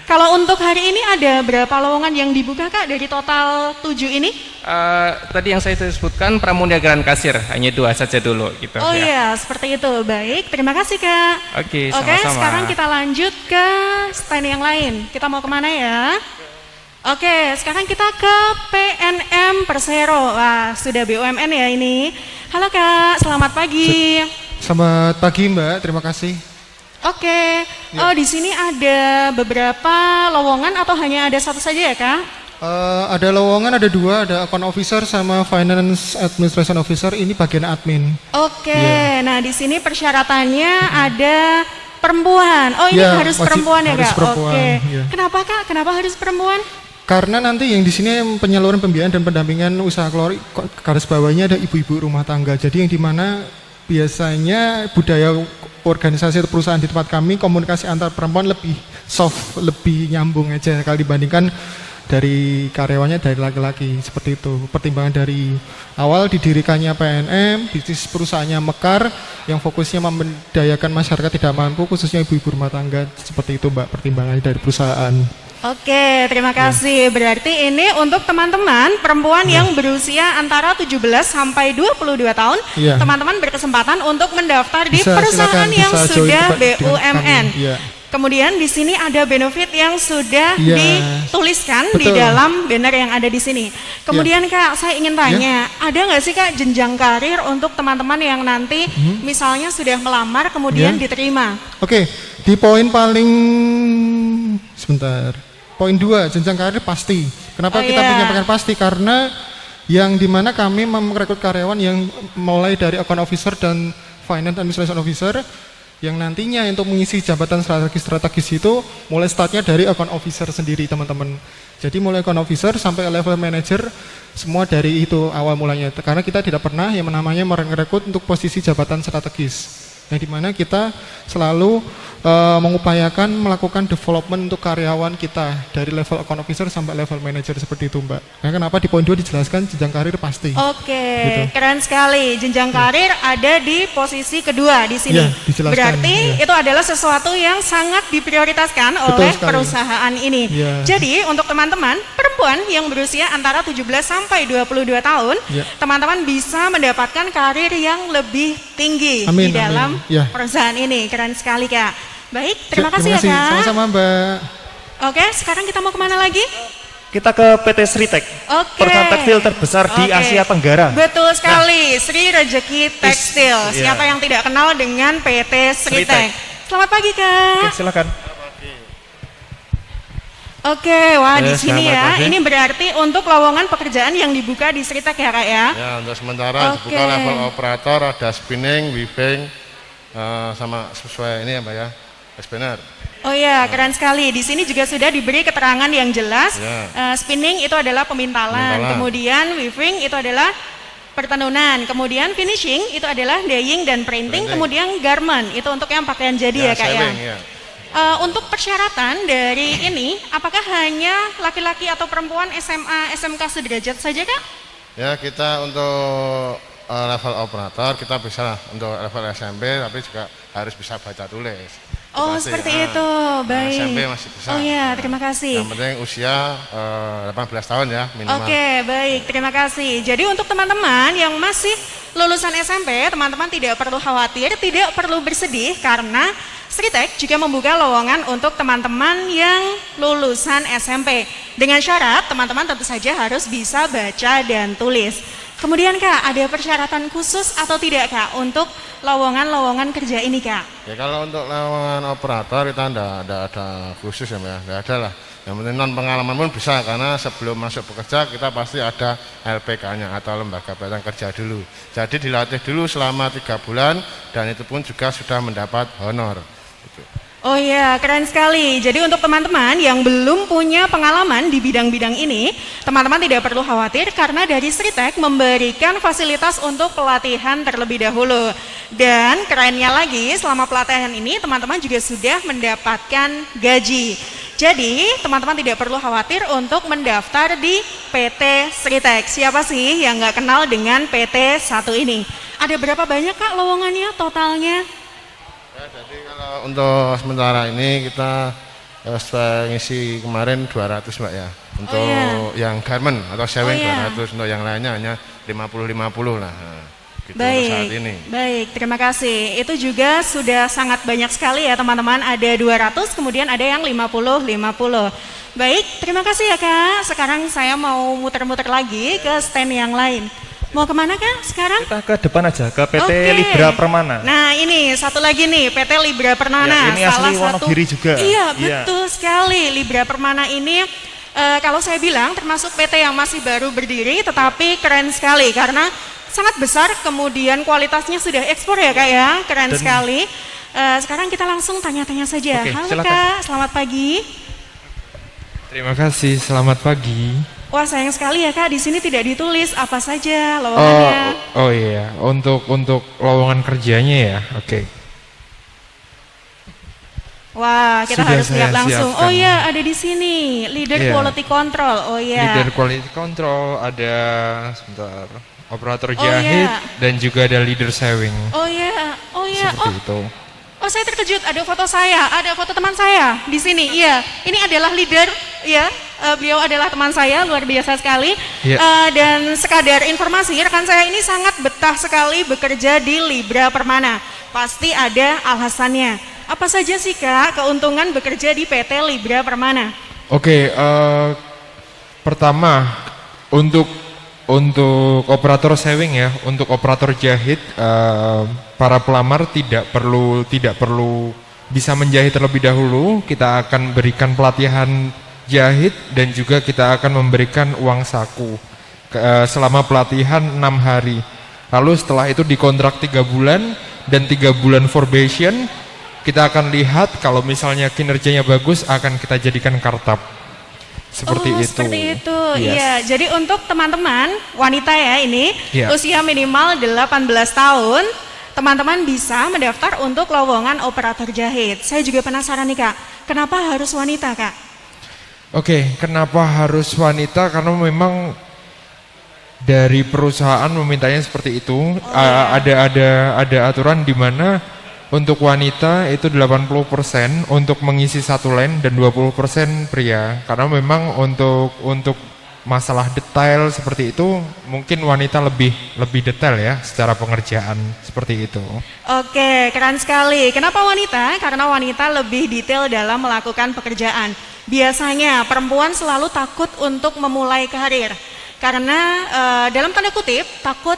Kalau untuk hari ini ada berapa lowongan yang dibuka Kak dari total 7 ini? Tadi yang saya sebutkan pramuniaga dan kasir, hanya 2 saja dulu gitu. Oh ya. iya, seperti itu. Baik, terima kasih Kak. Oke, Oke, sama-sama. sekarang kita lanjut ke stand yang lain. Kita mau kemana ya? Oke, sekarang kita ke PNM Persero. Wah, sudah BUMN ya ini. Halo Kak, selamat pagi. Selamat pagi Mbak, terima kasih. Oke, oh di sini ada beberapa lowongan atau hanya ada satu saja ya Kak? Ada lowongan, ada 2, ada account officer sama finance administration officer. Ini bagian admin. Oke, nah di sini persyaratannya ada perempuan. Oh ini Ya, harus wajib- perempuan ya harus Kak? perempuan, Oke, ya. kenapa Kak? Kenapa harus perempuan? Karena nanti yang di sini penyaluran pembiayaan dan pendampingan usaha keluarga, garis bawahnya ada ibu-ibu rumah tangga. Jadi yang dimana biasanya budaya organisasi atau perusahaan di tempat kami komunikasi antar perempuan lebih soft, lebih nyambung aja kalau dibandingkan dari karyawannya dari laki-laki, seperti itu. Pertimbangan dari awal didirikannya PNM, bisnis perusahaannya mekar, yang fokusnya memberdayakan masyarakat tidak mampu, khususnya ibu-ibu rumah tangga, seperti itu Mbak pertimbangannya dari perusahaan. Oke, terima kasih. Berarti ini untuk teman-teman perempuan yang berusia antara 17 sampai 22 tahun, Iya. teman-teman berkesempatan untuk mendaftar di Bisa, perusahaan silakan, yang bisa join sudah dengan BUMN. kami. Iya. Kemudian di sini ada benefit yang sudah Iya. dituliskan di Betul. dalam banner yang ada di sini. Kemudian Kak, saya ingin tanya, ada nggak sih Kak jenjang karir untuk teman-teman yang nanti misalnya sudah melamar kemudian Iya. diterima? Oke, di poin paling sebentar. Poin 2, jenjang karir pasti. Kenapa Oh, kita iya. menyampaikan pasti? Karena yang dimana kami merekrut karyawan yang mulai dari account officer dan finance administration officer yang nantinya untuk mengisi jabatan strategis itu mulai startnya dari account officer sendiri teman-teman. Jadi mulai account officer sampai level manager semua dari itu awal mulanya. Karena kita tidak pernah yang namanya merekrut untuk posisi jabatan strategis. Yang dimana kita selalu mengupayakan melakukan development untuk karyawan kita dari level account officer sampai level manager seperti itu Mbak. Nah, kenapa di poin 2 dijelaskan jenjang karir pasti. Oke, Gitu. keren sekali. Jenjang karir ada di posisi kedua di sini. Iya, dijelaskan, Berarti iya. itu adalah sesuatu yang sangat diprioritaskan Betul oleh sekali. perusahaan ini. Iya. Jadi untuk teman-teman perempuan yang berusia antara 17 sampai 22 tahun, Iya. teman-teman bisa mendapatkan karir yang lebih tinggi Amin, di dalam amin. Iya. perusahaan ini. Keren sekali Kak. Baik, terima kasih ya Kak. Sama-sama Mbak. Oke, sekarang kita mau kemana lagi? Kita ke PT Sritek, Oke. perusahaan tekstil terbesar di Oke. Asia Tenggara. Betul sekali, Sri Rejeki Tekstil. Iya. Siapa yang tidak kenal dengan PT Sritek? Sritek. Selamat pagi Kak. Oke, silakan. Oke, wah di sini selamat ya. pagi. Ini berarti untuk lowongan pekerjaan yang dibuka di Sritek ya Kak ya? Ya, untuk sementara Oke. dibuka level operator, ada spinning, weaving, sama sesuai ini ya Mbak ya, spinner. Oh ya, keren sekali. Di sini juga sudah diberi keterangan yang jelas. Ya. Spinning itu adalah pemintalan, Pemintalan. kemudian weaving itu adalah pertenunan, kemudian finishing itu adalah dyeing dan printing, Printing. kemudian garment itu untuk yang pakaian jadi ya Kak ya. sewing, ya. Untuk persyaratan dari ini, apakah hanya laki-laki atau perempuan SMA, SMK sederajat saja Kak? Ya, kita untuk level operator kita bisa untuk level SMP, tapi juga harus bisa baca tulis. Oh Itu pasti. seperti Nah, itu, baik. SMP masih bisa. Oh ya, terima kasih. Yang penting usia 18 tahun ya minimal. Oke, baik, terima kasih. Jadi untuk teman-teman yang masih lulusan SMP, teman-teman tidak perlu khawatir, tidak perlu bersedih karena Sritek juga membuka lowongan untuk teman-teman yang lulusan SMP. Dengan syarat teman-teman tentu saja harus bisa baca dan tulis. Kemudian Kak, ada persyaratan khusus atau tidak Kak untuk lowongan-lowongan kerja ini Kak? Ya kalau untuk lowongan operator kita enggak ada khusus ya Mbak ya, enggak ada lah. Yang penting non pengalaman pun bisa, karena sebelum masuk bekerja kita pasti ada LPK-nya atau lembaga pelatihan kerja dulu. Jadi dilatih dulu selama 3 bulan dan itu pun juga sudah mendapat honor. Gitu. Oh iya, keren sekali. Jadi untuk teman-teman yang belum punya pengalaman di bidang-bidang ini, teman-teman tidak perlu khawatir karena dari Sritek memberikan fasilitas untuk pelatihan terlebih dahulu. Dan kerennya lagi, selama pelatihan ini teman-teman juga sudah mendapatkan gaji. Jadi teman-teman tidak perlu khawatir untuk mendaftar di PT Sritek. Siapa sih yang nggak kenal dengan PT satu ini? Ada berapa banyak Kak lowongannya totalnya? Ya, jadi kalau untuk sementara ini kita setelah ngisi kemarin 200 Mbak ya. Untuk yang garment atau sewing 200, untuk yang lainnya hanya 50-50 lah. Nah, gitu untuk saat ini. Baik, terima kasih. Itu juga sudah sangat banyak sekali ya teman-teman. Ada 200, kemudian ada yang 50-50. Baik, terima kasih ya Kak. Sekarang saya mau muter-muter lagi ke stand yang lain. Mau kemana Kak sekarang? Kita ke depan aja, ke PT Oke. Libra Permana. Nah ini satu lagi nih, PT Libra Permana. Ya, ini asli Wonogiri juga. Iya, Iya. betul sekali. Libra Permana ini kalau saya bilang termasuk PT yang masih baru berdiri, tetapi keren sekali karena sangat besar, kemudian kualitasnya sudah ekspor ya Kak ya, keren sekali. Sekarang kita langsung tanya-tanya saja. Oke, Halo silakan. Kak, selamat pagi. Terima kasih, selamat pagi. Wah sayang sekali ya Kak, di sini tidak ditulis apa saja lowongannya. Oh iya, untuk lowongan kerjanya ya, oke. Wah, kita Sudah harus lihat saya langsung. siapkan. Oh iya, ada di sini. Leader Iya. Quality Control. Oh iya. Leader Quality Control, ada sebentar, operator Oh, jahit, iya. dan juga ada leader sewing. Oh iya, oh iya. Seperti itu. Oh saya terkejut, ada foto saya, ada foto teman saya di sini. Iya, ini adalah leader ya, beliau adalah teman saya, luar biasa sekali. Ya. Dan sekadar informasi, rekan saya ini sangat betah sekali bekerja di Libra Permana. Pasti ada alasannya. Apa saja sih Kak keuntungan bekerja di PT Libra Permana? Oke, pertama untuk operator sewing ya, untuk operator jahit, para pelamar tidak perlu bisa menjahit terlebih dahulu. Kita akan berikan pelatihan jahit dan juga kita akan memberikan uang saku selama pelatihan 6 hari. Lalu setelah itu dikontrak 3 bulan dan 3 bulan probation. Kita akan lihat kalau misalnya kinerjanya bagus akan kita jadikan kartap. Seperti itu. Seperti itu. Yes. Iya, jadi untuk teman-teman wanita ya ini Yeah. usia minimal 18 tahun, teman-teman bisa mendaftar untuk lowongan operator jahit. Saya juga penasaran nih Kak, kenapa harus wanita Kak? Oke, kenapa harus wanita? Karena memang dari perusahaan memintanya seperti itu. Ada aturan di mana untuk wanita itu 80% untuk mengisi satu line dan 20% pria. Karena memang untuk masalah detail seperti itu mungkin wanita lebih detail ya secara pengerjaan seperti itu. Oke, keren sekali. Kenapa wanita? Karena wanita lebih detail dalam melakukan pekerjaan. Biasanya perempuan selalu takut untuk memulai karir. Karena dalam tanda kutip takut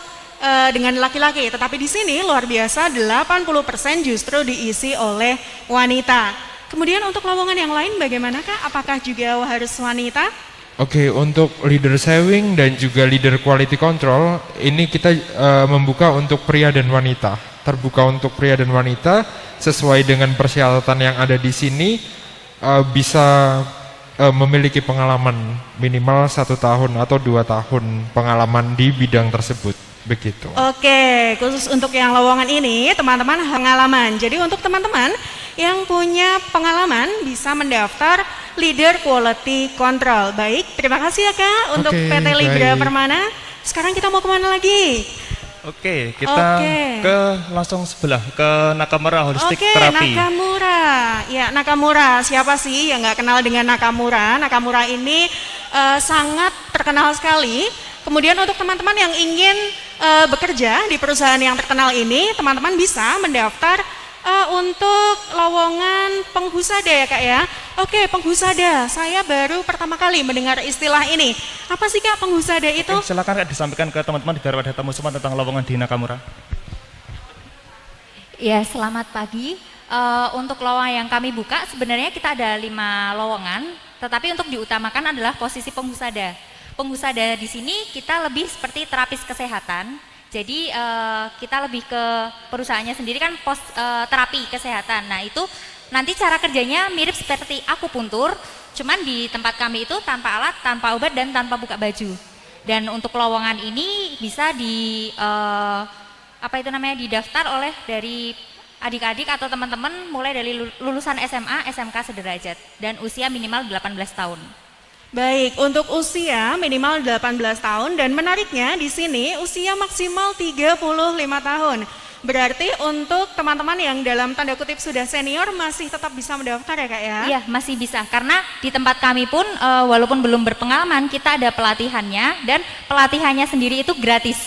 dengan laki-laki, tetapi di sini luar biasa 80% justru diisi oleh wanita. Kemudian untuk lowongan yang lain bagaimana Kak? Apakah juga harus wanita? Oke, untuk leader sewing dan juga leader quality control ini kita membuka untuk pria dan wanita. Terbuka untuk pria dan wanita sesuai dengan persyaratan yang ada di sini, bisa memiliki pengalaman minimal 1 tahun atau 2 tahun pengalaman di bidang tersebut. Begitu. Oke, khusus untuk yang lowongan ini teman-teman pengalaman. Jadi untuk teman-teman yang punya pengalaman bisa mendaftar leader quality control. Baik, terima kasih ya Kak untuk PT Libra Permana. Sekarang kita mau kemana lagi? Oke, kita ke langsung sebelah ke Nakamura Holistic Therapy. Nakamura. Ya, Nakamura. Siapa sih yang nggak kenal dengan Nakamura? Nakamura ini sangat terkenal sekali. Kemudian untuk teman-teman yang ingin bekerja di perusahaan yang terkenal ini, teman-teman bisa mendaftar untuk lowongan penghusada ya Kak ya. Oke, penghusada. Saya baru pertama kali mendengar istilah ini. Apa sih Kak penghusada itu? Silakan Kak disampaikan ke teman-teman di Darwada Tamu Semua tentang lowongan di Nakamura. Ya, selamat pagi. Untuk lowongan yang kami buka sebenarnya kita ada 5 lowongan, tetapi untuk diutamakan adalah posisi penghusada. Penghusada di sini kita lebih seperti terapis kesehatan. Jadi kita lebih ke perusahaannya sendiri kan terapi kesehatan. Nah itu nanti cara kerjanya mirip seperti akupuntur, cuman di tempat kami itu tanpa alat, tanpa obat dan tanpa buka baju. Dan untuk lowongan ini bisa didaftar oleh dari adik-adik atau teman-teman mulai dari lulusan SMA, SMK sederajat dan usia minimal 18 tahun. Baik, untuk usia minimal 18 tahun dan menariknya di sini usia maksimal 35 tahun. Berarti untuk teman-teman yang dalam tanda kutip sudah senior masih tetap bisa mendaftar ya Kak ya? Iya, masih bisa karena di tempat kami pun walaupun belum berpengalaman kita ada pelatihannya dan pelatihannya sendiri itu gratis.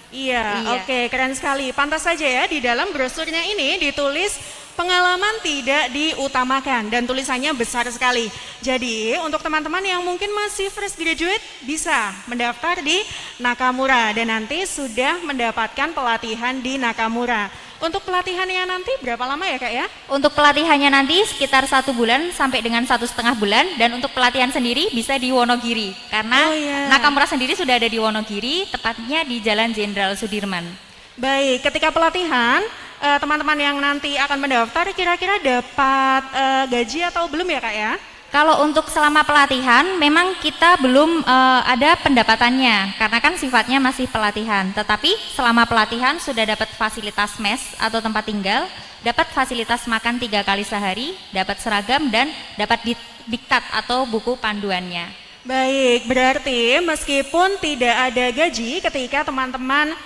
Iya. Oke, keren sekali. Pantas saja ya di dalam brosurnya ini ditulis pengalaman tidak diutamakan dan tulisannya besar sekali. Jadi untuk teman-teman yang mungkin masih fresh graduate bisa mendaftar di Nakamura dan nanti sudah mendapatkan pelatihan di Nakamura. Untuk pelatihannya nanti berapa lama ya Kak ya? Untuk pelatihannya nanti sekitar 1 bulan sampai dengan 1,5 bulan dan untuk pelatihan sendiri bisa di Wonogiri karena Nakamura sendiri sudah ada di Wonogiri, tepatnya di Jalan Jenderal Sudirman. Baik, ketika pelatihan teman-teman yang nanti akan mendaftar kira-kira dapat gaji atau belum ya Kak ya? Kalau untuk selama pelatihan memang kita belum ada pendapatannya karena kan sifatnya masih pelatihan. Tetapi selama pelatihan sudah dapat fasilitas mes atau tempat tinggal, dapat fasilitas makan 3 kali sehari, dapat seragam dan dapat diktat atau buku panduannya. Baik, berarti meskipun tidak ada gaji ketika teman-teman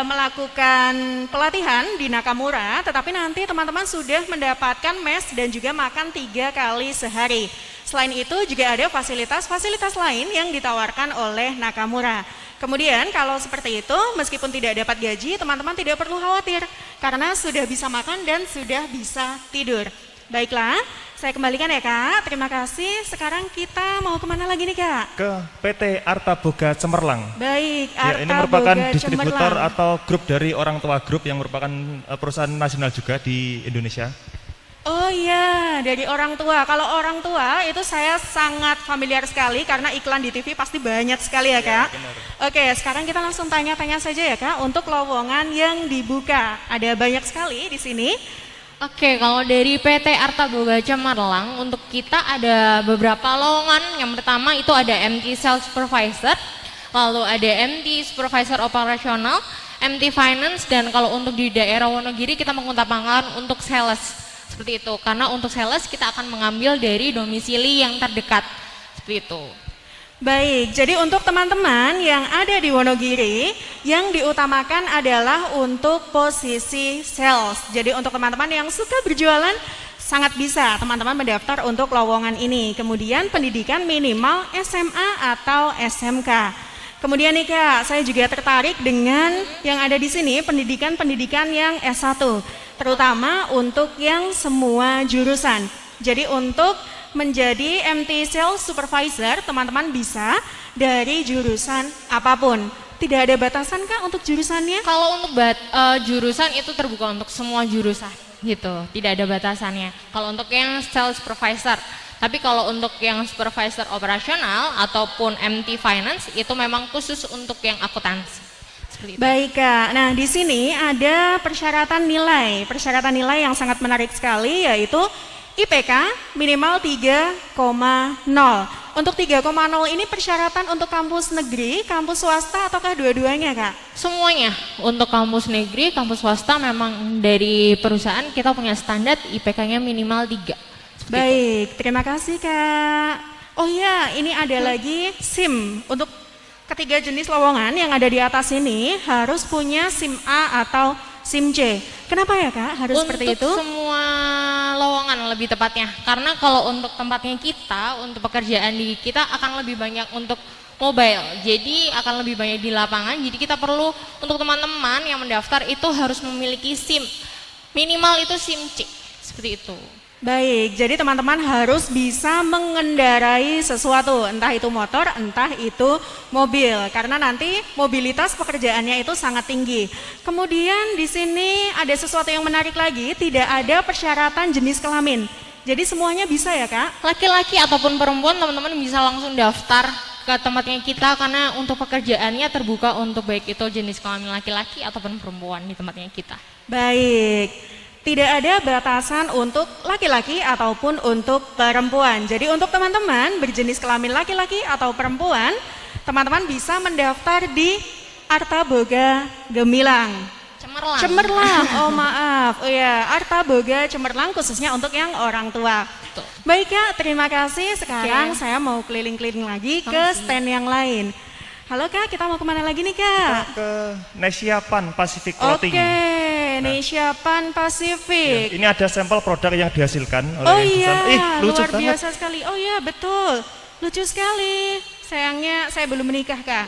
melakukan pelatihan di Nakamura, tetapi nanti teman-teman sudah mendapatkan mes dan juga makan 3 kali sehari. Selain itu juga ada fasilitas-fasilitas lain yang ditawarkan oleh Nakamura. Kemudian kalau seperti itu, meskipun tidak dapat gaji, teman-teman tidak perlu khawatir karena sudah bisa makan dan sudah bisa tidur. Baiklah, saya kembalikan ya Kak, terima kasih. Sekarang kita mau kemana lagi nih Kak? Ke PT Arta Boga Cemerlang. Baik, Ya, Arta ini merupakan Boga distributor Cemerlang. atau grup dari Orang Tua Group yang merupakan perusahaan nasional juga di Indonesia. Oh iya, dari Orang Tua. Kalau Orang Tua itu saya sangat familiar sekali karena iklan di TV pasti banyak sekali ya Kak. Oke, sekarang kita langsung tanya-tanya saja ya Kak untuk lowongan yang dibuka. Ada banyak sekali di sini. Oke, kalau dari PT Arta Boga Cemerlang untuk kita ada beberapa lowongan. Yang pertama itu ada MT Sales Supervisor, lalu ada MT Supervisor Operasional, MT Finance, dan kalau untuk di daerah Wonogiri kita mengutamakan untuk sales seperti itu. Karena untuk sales kita akan mengambil dari domisili yang terdekat seperti itu. Baik, jadi untuk teman-teman yang ada di Wonogiri, yang diutamakan adalah untuk posisi sales. Jadi untuk teman-teman yang suka berjualan, sangat bisa teman-teman mendaftar untuk lowongan ini. Kemudian pendidikan minimal SMA atau SMK. Kemudian nih Kak, saya juga tertarik dengan yang ada di sini, pendidikan-pendidikan yang S1. Terutama untuk yang semua jurusan. Jadi untuk menjadi MT Sales Supervisor, teman-teman bisa dari jurusan apapun. Tidak ada batasan Kak untuk jurusannya? Kalau untuk jurusan itu terbuka untuk semua jurusan gitu, tidak ada batasannya. Kalau untuk yang Sales Supervisor, tapi kalau untuk yang Supervisor Operasional ataupun MT Finance itu memang khusus untuk yang akuntansi. Baik Kak, nah di sini ada persyaratan nilai yang sangat menarik sekali, yaitu IPK minimal 3,0. Untuk 3,0 ini persyaratan untuk kampus negeri, kampus swasta, ataukah dua-duanya Kak? Semuanya. Untuk kampus negeri, kampus swasta memang dari perusahaan kita punya standar IPK-nya minimal 3. Baik, terima kasih Kak. Oh ya, ini ada lagi SIM. Untuk ketiga jenis lowongan yang ada di atas ini harus punya SIM A atau SIM C. Kenapa ya Kak harus seperti itu? Untuk semua lowongan lebih tepatnya. Karena kalau untuk tempatnya kita, untuk pekerjaan di kita akan lebih banyak untuk mobile. Jadi akan lebih banyak di lapangan. Jadi kita perlu untuk teman-teman yang mendaftar itu harus memiliki SIM. Minimal itu SIM C. Seperti itu. Baik, jadi teman-teman harus bisa mengendarai sesuatu, entah itu motor, entah itu mobil, karena nanti mobilitas pekerjaannya itu sangat tinggi. Kemudian di sini ada sesuatu yang menarik lagi, tidak ada persyaratan jenis kelamin. Jadi semuanya bisa ya Kak? Laki-laki ataupun perempuan teman-teman bisa langsung daftar ke tempatnya kita karena untuk pekerjaannya terbuka untuk baik itu jenis kelamin laki-laki ataupun perempuan di tempatnya kita. Baik. Tidak ada batasan untuk laki-laki ataupun untuk perempuan. Jadi untuk teman-teman berjenis kelamin laki-laki atau perempuan, teman-teman bisa mendaftar di Arta Boga Gemilang. Cemerlang, oh maaf. Oh ya, Arta Boga Cemerlang khususnya untuk yang orang tua. Baik Kak, terima kasih. Sekarang saya mau keliling-keliling lagi ke stand yang lain. Halo Kak, kita mau kemana lagi nih Kak? Kita ke Nesiapan Pacific Clothing. Oke, Nesiapan Pacific. Ya, ini ada sampel produk yang dihasilkan oleh lucu luar banget. biasa sekali. Oh iya, betul. Lucu sekali. Sayangnya saya belum menikah Kak.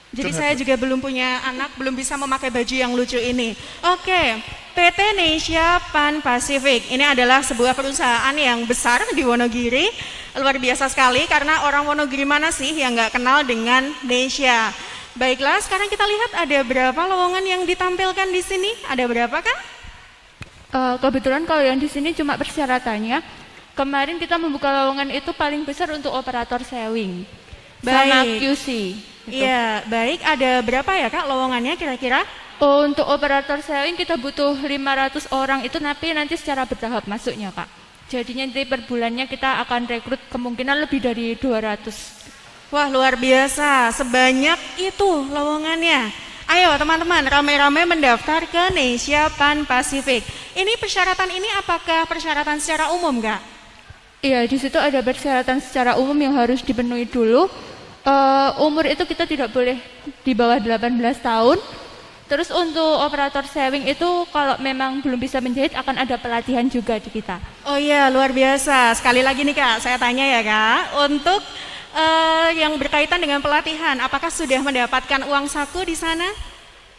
Jadi saya juga belum punya anak, belum bisa memakai baju yang lucu ini. Oke, PT Nesiapan Pacific. Ini adalah sebuah perusahaan yang besar di Wonogiri. Luar biasa sekali karena orang Wonogiri mana sih yang nggak kenal dengan Nesia. Baiklah, sekarang kita lihat ada berapa lowongan yang ditampilkan di sini. Ada berapa kan? Kebetulan kalau yang di sini cuma persyaratannya. Kemarin kita membuka lowongan itu paling besar untuk operator sewing sama QC. Iya, baik. Ada berapa ya Kak lowongannya kira-kira? Untuk operator sewing kita butuh 500 orang itu nanti secara bertahap masuknya Kak. Jadinya nanti per bulannya kita akan rekrut kemungkinan lebih dari 200. Wah luar biasa, sebanyak itu lowongannya. Ayo teman-teman ramai-ramai mendaftar ke Nesiapan Pacific. Ini persyaratan ini apakah persyaratan secara umum Kak? Iya, di situ ada persyaratan secara umum yang harus dipenuhi dulu. Umur itu kita tidak boleh di bawah 18 tahun. Terus untuk operator sewing itu kalau memang belum bisa menjahit akan ada pelatihan juga di kita. Oh iya, luar biasa. Sekali lagi nih Kak, saya tanya ya Kak, untuk yang berkaitan dengan pelatihan, apakah sudah mendapatkan uang saku di sana?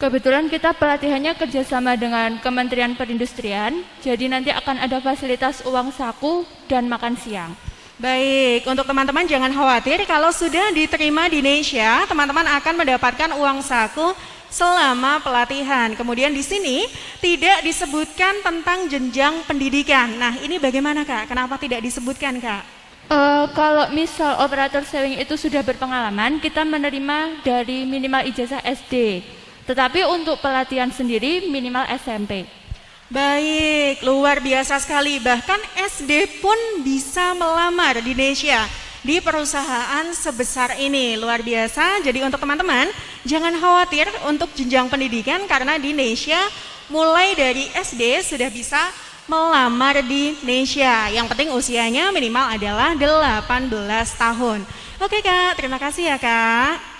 Kebetulan kita pelatihannya kerjasama dengan Kementerian Perindustrian, jadi nanti akan ada fasilitas uang saku dan makan siang. Baik, untuk teman-teman jangan khawatir, kalau sudah diterima di Indonesia, teman-teman akan mendapatkan uang saku selama pelatihan. Kemudian di sini tidak disebutkan tentang jenjang pendidikan. Nah, ini bagaimana Kak? Kenapa tidak disebutkan Kak? Kalau misal operator sewing itu sudah berpengalaman, kita menerima dari minimal ijazah SD. Tetapi untuk pelatihan sendiri minimal SMP. Baik, luar biasa sekali. Bahkan SD pun bisa melamar di Indonesia di perusahaan sebesar ini. Luar biasa. Jadi untuk teman-teman jangan khawatir untuk jenjang pendidikan, karena di Indonesia mulai dari SD sudah bisa melamar di Indonesia. Yang penting usianya minimal adalah 18 tahun. Oke Kak, terima kasih ya Kak.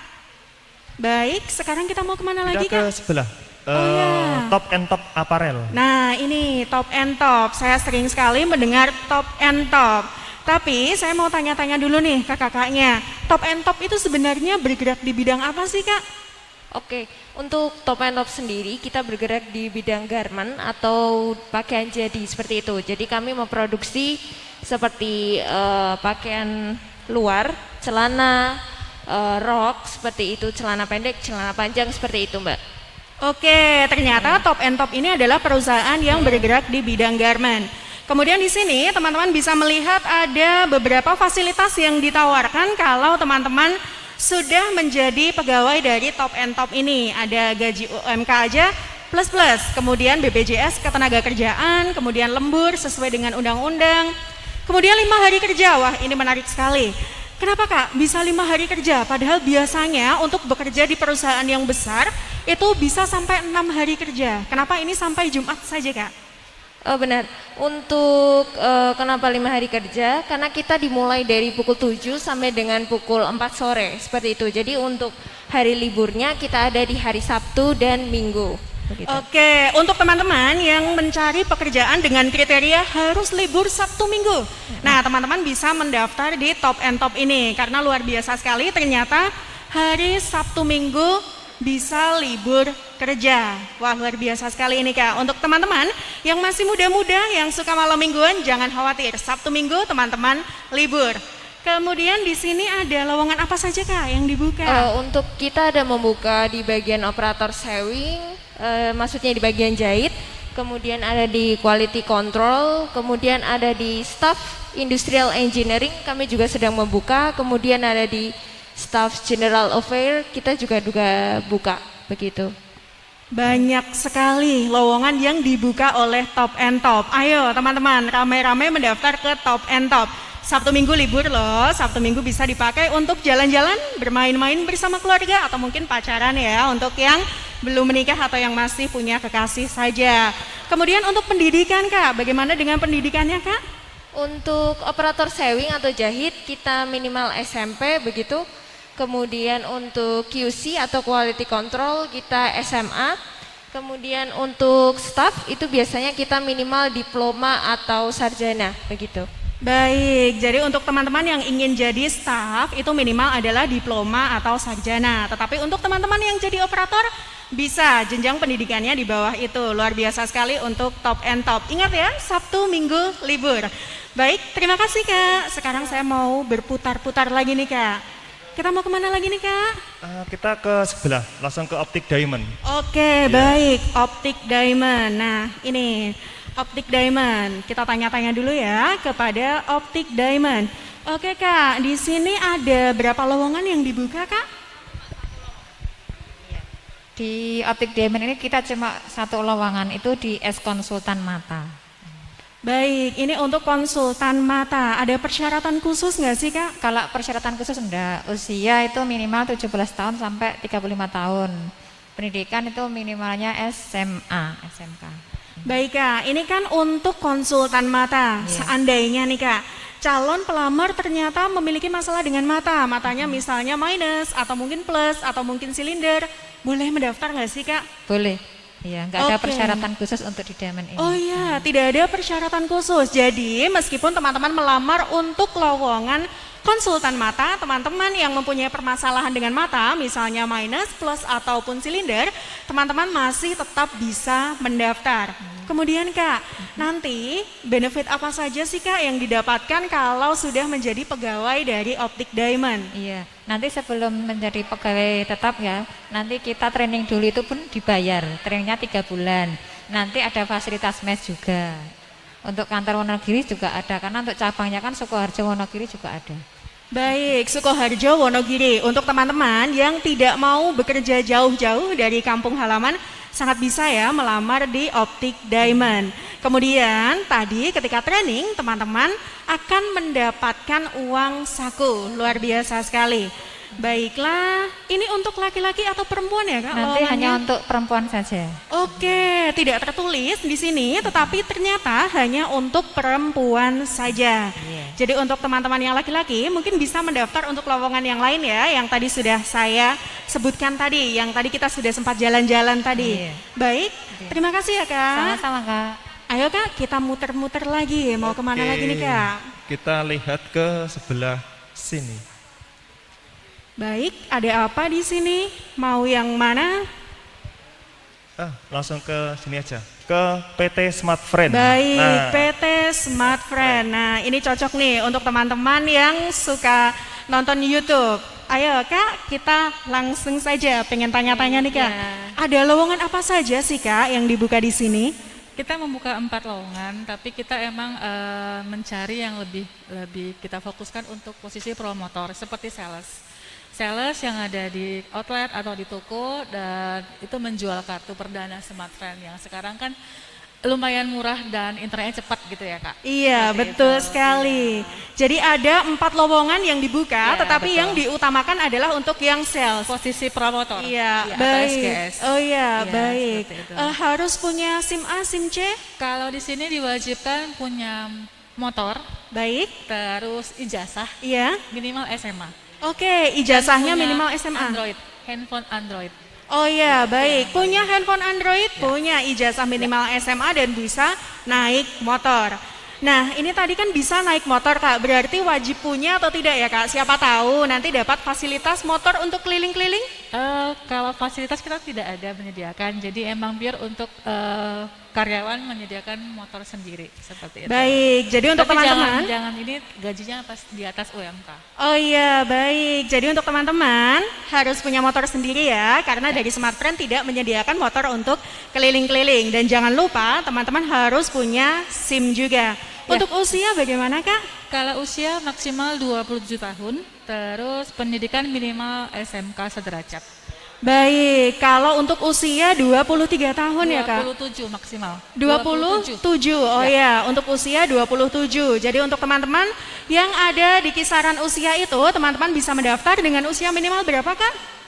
Baik, sekarang kita mau kemana lagi Kak? Ke sebelah. ya. Top and top apparel. Nah ini top and top, saya sering sekali mendengar top and top. Tapi saya mau tanya-tanya dulu nih ke kakaknya, top and top itu sebenarnya bergerak di bidang apa sih Kak? Oke, untuk top and top sendiri kita bergerak di bidang garment atau pakaian jadi seperti itu. Jadi kami memproduksi seperti pakaian luar, celana, rok seperti itu, celana pendek, celana panjang seperti itu Mbak. Oke, ternyata top and top ini adalah perusahaan yang bergerak di bidang garment. Kemudian di sini teman-teman bisa melihat ada beberapa fasilitas yang ditawarkan kalau teman-teman sudah menjadi pegawai dari top and top ini. Ada gaji UMK aja plus, kemudian BPJS Ketenagakerjaan, kemudian lembur sesuai dengan undang-undang, kemudian 5 hari kerja. Wah ini menarik sekali. Kenapa Kak bisa 5 hari kerja? Padahal biasanya untuk bekerja di perusahaan yang besar itu bisa sampai 6 hari kerja. Kenapa ini sampai Jumat saja Kak? Oh benar, untuk kenapa 5 hari kerja? Karena kita dimulai dari pukul 7 sampai dengan pukul 4 sore, seperti itu. Jadi untuk hari liburnya kita ada di hari Sabtu dan Minggu. Begitu. Oke, untuk teman-teman yang mencari pekerjaan dengan kriteria harus libur Sabtu Minggu. Nah teman-teman bisa mendaftar di top and top ini, karena luar biasa sekali ternyata hari Sabtu Minggu bisa libur kerja. Wah luar biasa sekali ini Kak. Untuk teman-teman yang masih muda-muda yang suka malam mingguan jangan khawatir, Sabtu Minggu teman-teman libur. Kemudian di sini ada lowongan apa saja Kak yang dibuka? Untuk kita ada membuka di bagian operator sewing, maksudnya di bagian jahit, kemudian ada di quality control, kemudian ada di staff industrial engineering, kami juga sedang membuka, kemudian ada di staff general affair, kita juga buka begitu. Banyak sekali lowongan yang dibuka oleh top and top. Ayo teman-teman ramai-ramai mendaftar ke top and top. Sabtu Minggu libur loh, Sabtu Minggu bisa dipakai untuk jalan-jalan, bermain-main bersama keluarga atau mungkin pacaran ya, untuk yang belum menikah atau yang masih punya kekasih saja. Kemudian untuk pendidikan Kak, bagaimana dengan pendidikannya Kak? Untuk operator sewing atau jahit kita minimal SMP begitu. Kemudian untuk QC atau quality control kita SMA. Kemudian untuk staff itu biasanya kita minimal diploma atau sarjana begitu. Baik, jadi untuk teman-teman yang ingin jadi staff itu minimal adalah diploma atau sarjana. Tetapi untuk teman-teman yang jadi operator bisa jenjang pendidikannya di bawah itu. Luar biasa sekali untuk top and top. Ingat ya, Sabtu Minggu libur. Baik, terima kasih Kak. Sekarang saya mau berputar-putar lagi nih Kak. Kita mau kemana lagi nih Kak? Kita ke sebelah, langsung ke Optik Diamond. Oke, baik, Optik Diamond. Nah ini Optik Diamond. Kita tanya-tanya dulu ya kepada Optik Diamond. Oke Kak, di sini ada berapa lowongan yang dibuka Kak? Di Optik Diamond ini kita cuma satu lowongan, itu di S konsultan mata. Baik, ini untuk konsultan mata. Ada persyaratan khusus nggak sih Kak? Kalau persyaratan khusus enggak, usia itu minimal 17 tahun sampai 35 tahun. Pendidikan itu minimalnya SMA, SMK. Baik Kak, ini kan untuk konsultan mata. Seandainya nih Kak, calon pelamar ternyata memiliki masalah dengan mata. Matanya misalnya minus, atau mungkin plus, atau mungkin silinder. boleh mendaftar nggak sih Kak? Boleh. Iya, nggak ada persyaratan khusus untuk di Diamond ini. Oh iya, tidak ada persyaratan khusus. Jadi meskipun teman-teman melamar untuk lowongan konsultan mata, teman-teman yang mempunyai permasalahan dengan mata, misalnya minus, plus, ataupun silinder, teman-teman masih tetap bisa mendaftar. Kemudian Kak, nanti benefit apa saja sih Kak yang didapatkan kalau sudah menjadi pegawai dari Optik Diamond? Iya, nanti sebelum menjadi pegawai tetap ya, nanti kita training dulu itu pun dibayar, trainingnya 3 bulan. Nanti ada fasilitas mes juga. Untuk kantor Wonogiri juga ada, karena untuk cabangnya kan Sukoharjo Wonogiri juga ada. Baik, Sukoharjo Wonogiri. Untuk teman-teman yang tidak mau bekerja jauh-jauh dari kampung halaman, sangat bisa ya melamar di Optik Diamond. Kemudian tadi ketika training, teman-teman akan mendapatkan uang saku. Luar biasa sekali. Baiklah, ini untuk laki-laki atau perempuan ya Kak? Nanti hanya untuk perempuan saja. Oke, tidak tertulis di sini, tetapi ternyata hanya untuk perempuan saja. Jadi untuk teman-teman yang laki-laki mungkin bisa mendaftar untuk lowongan yang lain ya, yang tadi sudah saya sebutkan tadi, yang tadi kita sudah sempat jalan-jalan tadi. Baik, terima kasih ya Kak. Sama-sama Kak. Ayo Kak, kita muter-muter lagi. Mau kemana lagi nih Kak? Kita lihat ke sebelah sini. Baik, ada apa di sini? Mau yang mana? Langsung ke sini aja. Ke PT Smart Friend. Baik, PT Smart Friend. Nah, ini cocok nih untuk teman-teman yang suka nonton YouTube. Ayo Kak, kita langsung saja pengen tanya-tanya nih Kak. Ada lowongan apa saja sih Kak yang dibuka di sini? Kita membuka 4 lowongan, tapi kita emang mencari yang lebih kita fokuskan untuk posisi promotor seperti sales yang ada di outlet atau di toko, dan itu menjual kartu perdana Smart Friend yang sekarang kan lumayan murah dan internetnya cepat gitu ya Kak. Iya, seperti betul itu sekali. Jadi ada 4 lowongan yang dibuka, tetapi betul, yang diutamakan adalah untuk yang sales, posisi promotor. Iya, baik. SKS. Oh iya, baik. Harus punya SIM A, SIM C? Kalau di sini diwajibkan punya motor, baik. Terus ijazah, iya, minimal SMA. Oke, ijazahnya minimal SMA. Android, handphone Android. Oh iya, baik. Punya handphone Android, punya ijazah minimal SMA dan bisa naik motor. Nah, ini tadi kan bisa naik motor Kak, berarti wajib punya atau tidak ya Kak? Siapa tahu nanti dapat fasilitas motor untuk keliling-keliling? Kalau fasilitas kita tidak ada menyediakan, jadi emang biar untuk karyawan menyediakan motor sendiri seperti itu. Baik, jadi untuk teman-teman jangan ini gajinya pas di atas UMK. Oh iya, baik. Jadi untuk teman-teman harus punya motor sendiri ya, karena dari Smart Friend tidak menyediakan motor untuk keliling-keliling. Dan jangan lupa teman-teman harus punya SIM juga. Untuk usia bagaimana Kak? Kalau usia maksimal 27 tahun, terus pendidikan minimal SMK sederajat. Baik, kalau untuk usia 23 tahun ya Kak? 27 maksimal. 27, oh ya, untuk usia 27. Jadi untuk teman-teman yang ada di kisaran usia itu, teman-teman bisa mendaftar dengan usia minimal berapa Kak?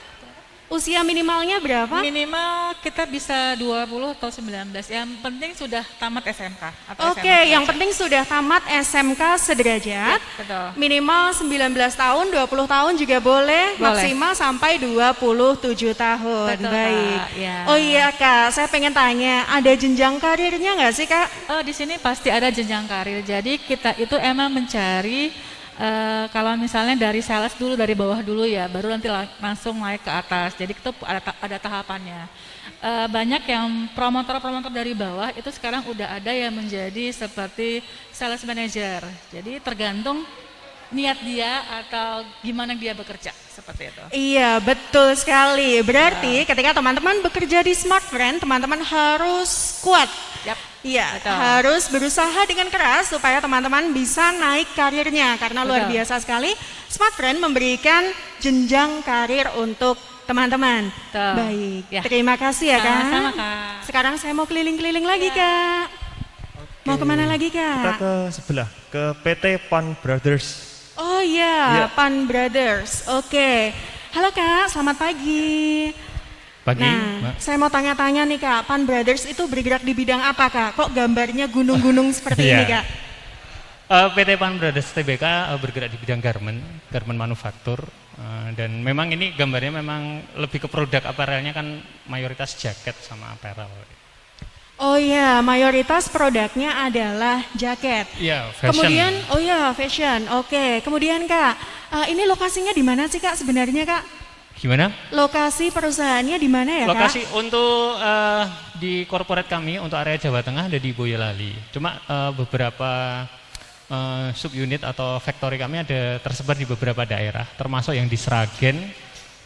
Usia minimalnya berapa? Minimal kita bisa 20 atau 19, yang penting sudah tamat SMK. Oke, yang penting sudah tamat SMK sederajat, minimal 19 tahun, 20 tahun juga boleh, maksimal sampai 27 tahun. Betul, baik. Kak, ya. Oh iya Kak, saya pengen tanya, ada jenjang karirnya nggak sih Kak? Di sini pasti ada jenjang karir, jadi kita itu emang mencari kalau misalnya dari sales dulu, dari bawah dulu ya, baru nanti langsung naik ke atas. Jadi itu ada tahapannya. Banyak yang promotor-promotor dari bawah itu sekarang udah ada yang menjadi seperti sales manager. Jadi tergantung niat dia atau gimana dia bekerja, seperti itu. Iya, betul sekali. Berarti ketika teman-teman bekerja di Smart Friend, teman-teman harus kuat. Iya, harus berusaha dengan keras supaya teman-teman bisa naik karirnya, karena luar biasa sekali Smart Friend memberikan jenjang karir untuk teman-teman. Baik, terima kasih ya Kak. Sama-sama Kak. Sekarang saya mau keliling-keliling lagi Kak. Mau kemana lagi Kak? Kita ke sebelah, ke PT Pan Brothers. Oh iya, Pan Brothers. Oke. Halo Kak, selamat pagi. Pagi, nah, saya mau tanya-tanya nih Kak, Pan Brothers itu bergerak di bidang apa Kak? Kok gambarnya gunung-gunung seperti ini Kak? PT Pan Brothers TBK bergerak di bidang garment manufaktur. Dan memang ini gambarnya memang lebih ke produk apparelnya kan mayoritas jaket sama apparel. Oh iya, mayoritas produknya adalah jaket. Iya, fashion. Kemudian, oh iya, fashion. Oke, kemudian Kak, ini lokasinya di mana sih Kak sebenarnya Kak? Gimana? Lokasi perusahaannya di mana ya Kak? Lokasi untuk di corporate kami untuk area Jawa Tengah ada di Boyolali. Cuma beberapa subunit atau factory kami ada tersebar di beberapa daerah, termasuk yang di Sragen,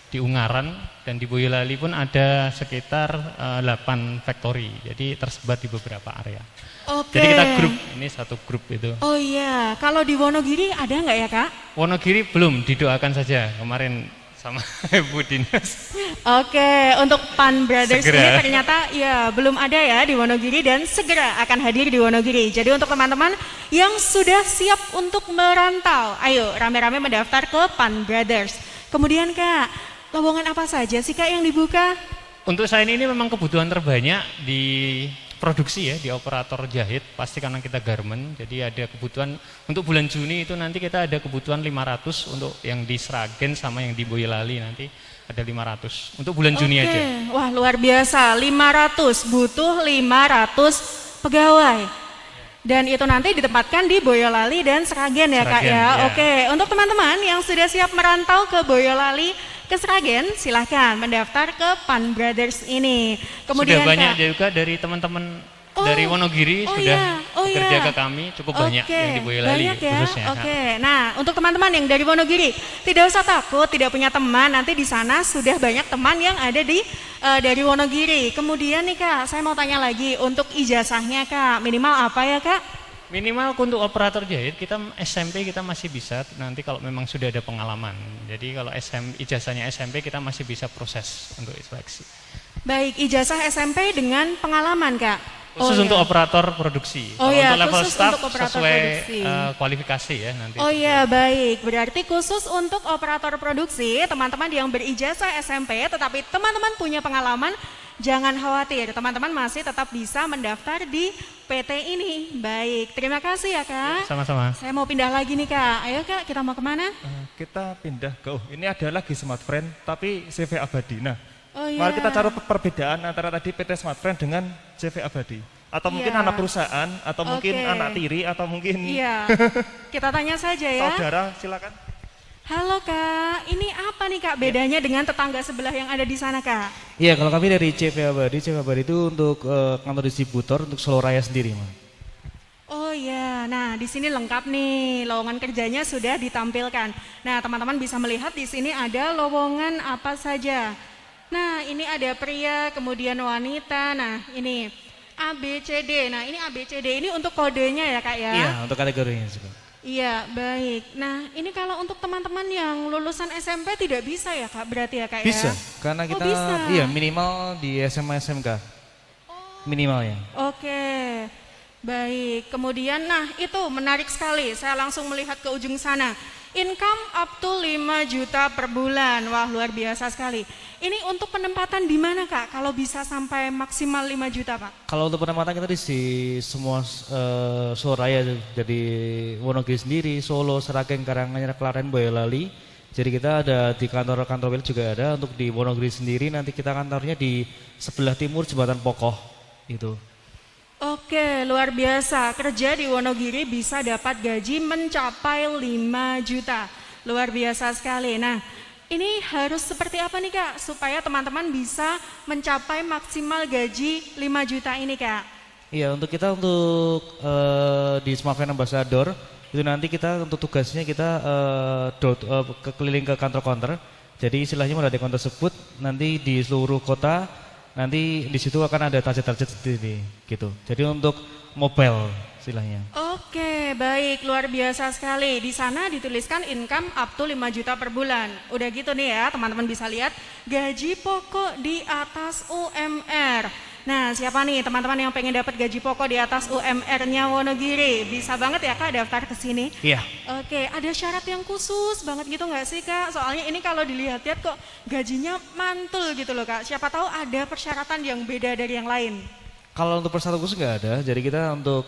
di Ungaran, dan di Boyolali pun ada sekitar 8 factory. Jadi tersebar di beberapa area. Oke. Jadi kita grup, ini satu grup itu. Oh iya, kalau di Wonogiri ada nggak ya Kak? Wonogiri belum, didoakan saja kemarin sama Bu Dinas. Oke, untuk Pan Brothers Segera. ini ternyata ya belum ada ya di Wonogiri dan segera akan hadir di Wonogiri. Jadi untuk teman-teman yang sudah siap untuk merantau, ayo rame-rame mendaftar ke Pan Brothers. Kemudian Kak, lowongan apa saja sih Kak yang dibuka? Untuk saya ini memang kebutuhan terbanyak di produksi ya, di operator jahit, pasti karena kita garment, jadi ada kebutuhan untuk bulan Juni itu nanti kita ada kebutuhan 500 untuk yang di Sragen sama yang di Boyolali nanti ada 500 untuk bulan Juni aja. Wah luar biasa, 500, butuh 500 pegawai. Dan itu nanti ditempatkan di Boyolali dan Sragen ya Kak Sragen, ya. ya. Oke, untuk teman-teman yang sudah siap merantau ke Boyolali, ke Sragen, silahkan mendaftar ke Pan Brothers ini. Kemudian Sudah banyak Kak, juga dari teman-teman dari Wonogiri sudah bekerja ke kami, cukup banyak yang di Boyolali banyak ya? khususnya. Oke, nah untuk teman-teman yang dari Wonogiri, tidak usah takut, tidak punya teman, nanti di sana sudah banyak teman yang ada di dari Wonogiri. Kemudian nih Kak, saya mau tanya lagi, untuk ijazahnya Kak, minimal apa ya Kak? Minimal untuk operator jahit kita SMP kita masih bisa nanti kalau memang sudah ada pengalaman. Jadi kalau ijazahnya SMP kita masih bisa proses untuk seleksi. Baik, ijazah SMP dengan pengalaman Kak? Khusus untuk operator produksi. Oh Kalau iya, untuk level khusus staff untuk operator sesuai produksi. kualifikasi ya nanti. Oh iya, baik. Berarti khusus untuk operator produksi, teman-teman yang berijazah SMP tetapi teman-teman punya pengalaman, jangan khawatir, teman-teman masih tetap bisa mendaftar di PT ini. Baik, terima kasih ya Kak. Sama-sama. Saya mau pindah lagi nih Kak. Ayo Kak, kita mau kemana? Kita pindah ke, ini ada lagi Smart Friend, tapi CV abadi. Nah, Oh iya. mari kita cari perbedaan antara tadi PT Smart Friend dengan CV abadi. Atau mungkin Iya. anak perusahaan, atau mungkin Oke. anak tiri, atau mungkin Iya, kita tanya saja ya. saudara, silakan. Halo Kak, ini apa nih Kak bedanya dengan tetangga sebelah yang ada di sana Kak? Iya, kalau kami dari CV Abadi itu untuk kantor distributor untuk Solo Raya sendiri, Mas. Oh iya, nah di sini lengkap nih, lowongan kerjanya sudah ditampilkan. Nah teman-teman bisa melihat di sini ada lowongan apa saja. Nah ini ada pria, kemudian wanita, nah ini ABCD. Nah ini ABCD ini untuk kodenya ya Kak ya? Iya, untuk kategorinya juga. Iya, baik. Nah, ini kalau untuk teman-teman yang lulusan SMP tidak bisa ya Kak, berarti ya Kak ya? Bisa, karena kita bisa. iya minimal di SMA SMK. Minimalnya. Oke, baik. Kemudian, nah itu menarik sekali. Saya langsung melihat ke ujung sana. Income up to 5 juta per bulan. Wah, luar biasa sekali. Ini untuk penempatan di mana Kak? Kalau bisa sampai maksimal 5 juta Pak? Kalau untuk penempatan kita di semua Solo Raya, jadi Wonogiri sendiri, Solo, Sragen, Karanganyar, Klaten, Boyolali. Jadi kita ada di kantor-kantor juga ada. Untuk di Wonogiri sendiri nanti kita kantornya di sebelah timur Jembatan Pokoh itu. Oke, luar biasa. Kerja di Wonogiri bisa dapat gaji mencapai 5 juta. Luar biasa sekali. Nah, ini harus seperti apa nih Kak? Supaya teman-teman bisa mencapai maksimal gaji 5 juta ini Kak. Iya, untuk kita di Smart Friend Ambassador itu nanti kita untuk tugasnya kita keliling ke kantor-kantor. Jadi istilahnya melalui kantor tersebut nanti di seluruh kota. Nanti di situ akan ada target-target sendiri gitu. Jadi untuk mobile istilahnya. Oke, baik, luar biasa sekali. Di sana dituliskan income up to 5 juta per bulan. Udah gitu nih ya, teman-teman bisa lihat gaji pokok di atas UMR. Nah, siapa nih teman-teman yang pengen dapat gaji pokok di atas UMR-nya Wonogiri? Bisa banget ya Kak daftar ke sini? Iya. Oke, ada syarat yang khusus banget gitu nggak sih Kak? Soalnya ini kalau dilihat-lihat kok gajinya mantul gitu loh Kak. Siapa tahu ada persyaratan yang beda dari yang lain. Kalau untuk persyaratan khusus nggak ada. Jadi kita untuk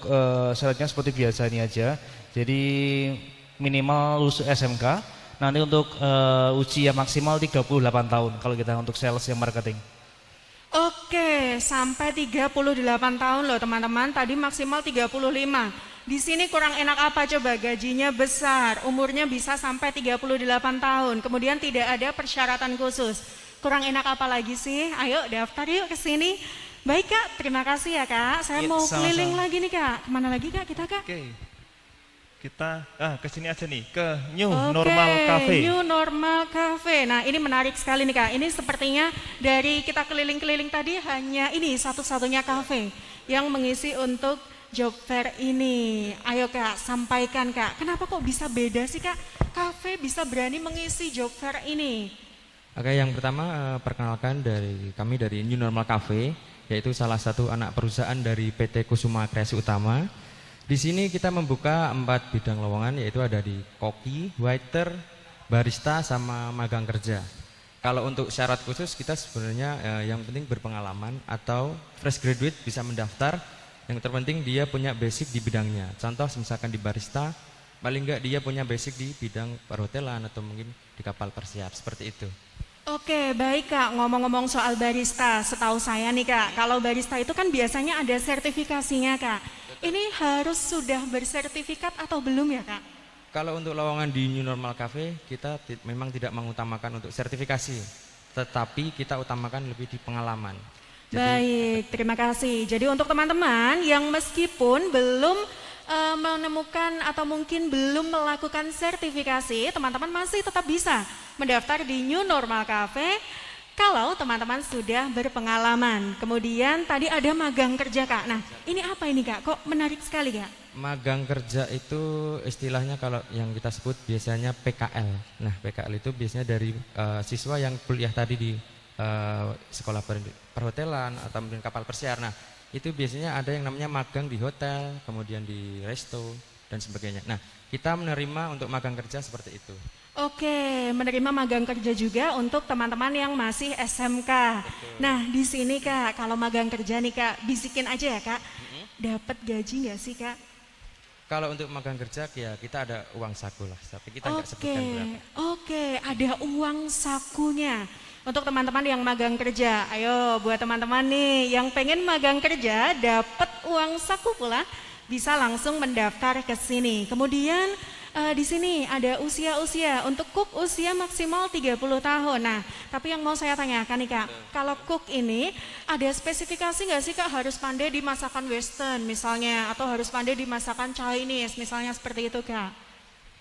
syaratnya seperti biasa ini aja. Jadi minimal lulus SMK Nanti untuk usia maksimal 38 tahun kalau kita untuk sales yang marketing. Oke, sampai 38 tahun loh teman-teman. Tadi maksimal 35. Di sini kurang enak apa coba? Gajinya besar, umurnya bisa sampai 38 tahun. Kemudian tidak ada persyaratan khusus. Kurang enak apa lagi sih? Ayo daftar yuk ke sini. Baik Kak, terima kasih ya Kak. Saya Iya, mau sama-sama. keliling lagi nih Kak. Kemana lagi Kak kita Kak? Oke. Kita ke sini aja nih, ke New Oke, Normal Cafe. New Normal Cafe. Nah, ini menarik sekali nih Kak. Ini sepertinya dari kita keliling-keliling tadi hanya ini satu-satunya cafe yang mengisi untuk job fair ini. Ayo Kak, sampaikan Kak. Kenapa kok bisa beda sih Kak? Cafe bisa berani mengisi job fair ini. Oke, yang pertama perkenalkan dari kami dari New Normal Cafe, yaitu salah satu anak perusahaan dari PT Kusuma Kreasi Utama. Di sini kita membuka 4 bidang lowongan, yaitu ada di koki, waiter, barista, sama magang kerja. Kalau untuk syarat khusus kita sebenarnya yang penting berpengalaman atau fresh graduate bisa mendaftar. Yang terpenting dia punya basic di bidangnya. Contoh misalkan di barista, paling enggak dia punya basic di bidang perhotelan atau mungkin di kapal persiap, seperti itu. Oke, baik Kak. Ngomong-ngomong soal barista, setahu saya nih Kak, kalau barista itu kan biasanya ada sertifikasinya Kak. Ini harus sudah bersertifikat atau belum ya Kak? Kalau untuk lowongan di New Normal Cafe, kita memang tidak mengutamakan untuk sertifikasi, tetapi kita utamakan lebih di pengalaman. Baik, terima kasih. Jadi untuk teman-teman yang meskipun belum menemukan atau mungkin belum melakukan sertifikasi, teman-teman masih tetap bisa mendaftar di New Normal Cafe kalau teman-teman sudah berpengalaman. Kemudian tadi ada magang kerja Kak. Nah, ini apa ini Kak? Kok menarik sekali Kak? Magang kerja itu istilahnya kalau yang kita sebut biasanya PKL. Nah, PKL itu biasanya dari siswa yang kuliah tadi di sekolah perhotelan atau mungkin kapal persiar. Nah, itu biasanya ada yang namanya magang di hotel, kemudian di resto dan sebagainya. Nah, kita menerima untuk magang kerja seperti itu. Oke, menerima magang kerja juga untuk teman-teman yang masih SMK. Nah, di sini Kak, kalau magang kerja nih Kak, bisikin aja ya Kak. Dapat gaji nggak sih Kak? Kalau untuk magang kerja ya kita ada uang saku lah, tapi kita nggak sebutkan berapa. Oke, ada uang sakunya. Untuk teman-teman yang magang kerja, ayo buat teman-teman nih yang pengen magang kerja dapat uang saku pula, bisa langsung mendaftar ke sini. Kemudian di sini ada usia-usia, untuk cook usia maksimal 30 tahun. Nah, tapi yang mau saya tanyakan nih Kak, kalau cook ini ada spesifikasi nggak sih Kak, harus pandai di masakan western misalnya, atau harus pandai di masakan Chinese misalnya, seperti itu Kak?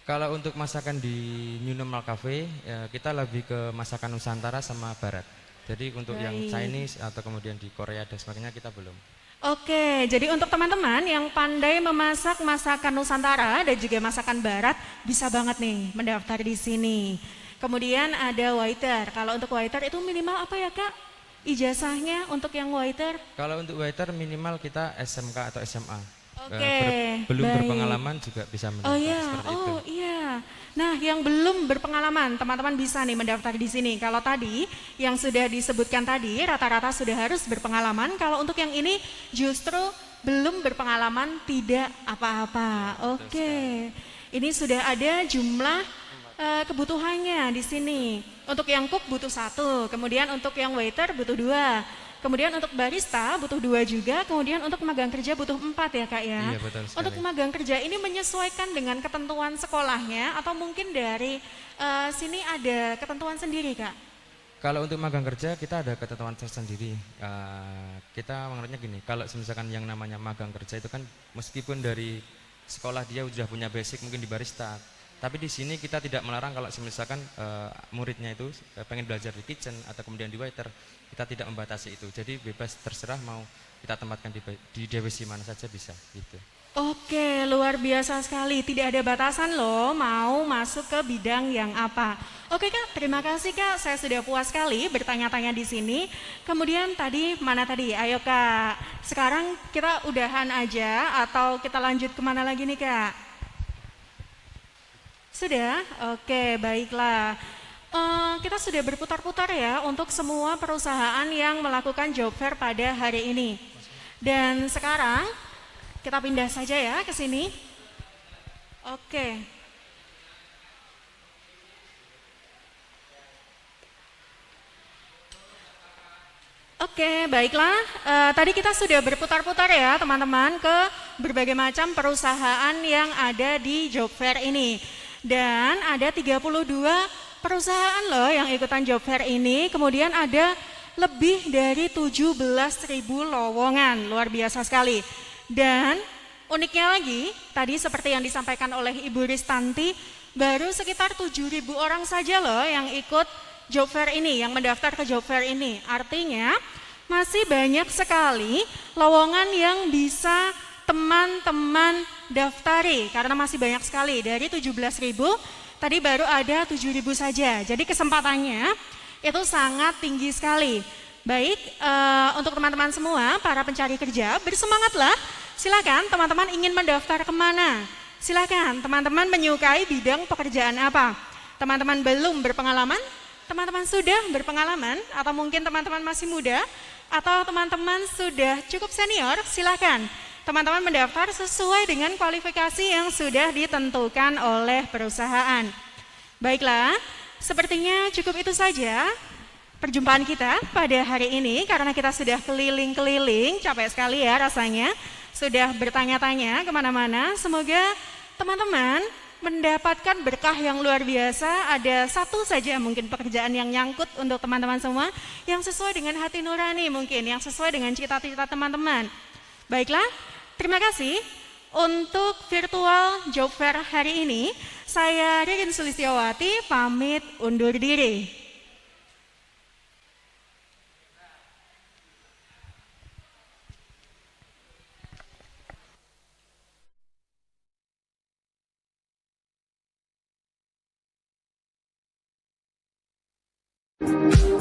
Kalau untuk masakan di New Normal Cafe, ya kita lebih ke masakan Nusantara sama Barat. Jadi untuk yang Chinese atau kemudian di Korea dan sebagainya kita belum. Oke, jadi untuk teman-teman yang pandai memasak masakan Nusantara dan juga masakan Barat, bisa banget nih mendaftar di sini. Kemudian ada waiter. Kalau untuk waiter itu minimal apa ya Kak? Ijazahnya untuk yang waiter? Kalau untuk waiter minimal kita SMK atau SMA. Oke, belum baik. berpengalaman juga bisa mendaftar seperti itu. Oh iya. Nah, yang belum berpengalaman, teman-teman bisa nih mendaftar di sini. Kalau tadi yang sudah disebutkan tadi rata-rata sudah harus berpengalaman. Kalau untuk yang ini justru belum berpengalaman, tidak apa-apa. Oke. Ini sudah ada jumlah kebutuhannya di sini. Untuk yang cook butuh 1, kemudian untuk yang waiter butuh 2. Kemudian untuk barista butuh 2 juga, kemudian untuk magang kerja butuh 4 ya Kak ya. Iya, betul sekali. Untuk magang kerja ini menyesuaikan dengan ketentuan sekolahnya atau mungkin dari sini ada ketentuan sendiri Kak? Kalau untuk magang kerja kita ada ketentuan tersendiri. Kita menurutnya gini, kalau misalkan yang namanya magang kerja itu kan meskipun dari sekolah dia sudah punya basic mungkin di barista, tapi di sini kita tidak melarang kalau misalkan muridnya itu pengen belajar di kitchen atau kemudian di waiter, kita tidak membatasi itu. Jadi bebas terserah mau kita tempatkan di DWC mana saja bisa gitu. Oke, luar biasa sekali. Tidak ada batasan loh mau masuk ke bidang yang apa. Oke Kak, terima kasih Kak. Saya sudah puas sekali bertanya-tanya di sini. Kemudian tadi mana tadi? Ayo Kak. Sekarang kita udahan aja atau kita lanjut kemana lagi nih Kak? Sudah? Oke, baiklah. Kita sudah berputar-putar ya untuk semua perusahaan yang melakukan job fair pada hari ini. Dan sekarang kita pindah saja ya ke sini. Oke. Oke, baiklah. Tadi kita sudah berputar-putar ya teman-teman ke berbagai macam perusahaan yang ada di job fair ini. Dan ada 32 perusahaan loh yang ikutan job fair ini. Kemudian ada lebih dari 17.000 lowongan, luar biasa sekali. Dan uniknya lagi, tadi seperti yang disampaikan oleh Ibu Ristanti, baru sekitar 7.000 orang saja loh yang ikut job fair ini, yang mendaftar ke job fair ini. Artinya masih banyak sekali lowongan yang bisa teman-teman daftari, karena masih banyak sekali. Dari 17.000 tadi baru ada 7.000 saja. Jadi kesempatannya itu sangat tinggi sekali. Baik, untuk teman-teman semua, para pencari kerja, bersemangatlah. Silakan teman-teman ingin mendaftar kemana? Silakan teman-teman menyukai bidang pekerjaan apa? Teman-teman belum berpengalaman? Teman-teman sudah berpengalaman? Atau mungkin teman-teman masih muda? Atau teman-teman sudah cukup senior? Silakan teman-teman mendaftar sesuai dengan kualifikasi yang sudah ditentukan oleh perusahaan. Baiklah, sepertinya cukup itu saja perjumpaan kita pada hari ini, karena kita sudah keliling-keliling, capek sekali ya rasanya, sudah bertanya-tanya kemana-mana. Semoga teman-teman mendapatkan berkah yang luar biasa. Ada satu saja mungkin pekerjaan yang nyangkut untuk teman-teman semua, yang sesuai dengan hati nurani mungkin, yang sesuai dengan cita-cita teman-teman. Baiklah, terima kasih. Untuk virtual job fair hari ini, saya Ririn Sulistiawati pamit undur diri. Thank you.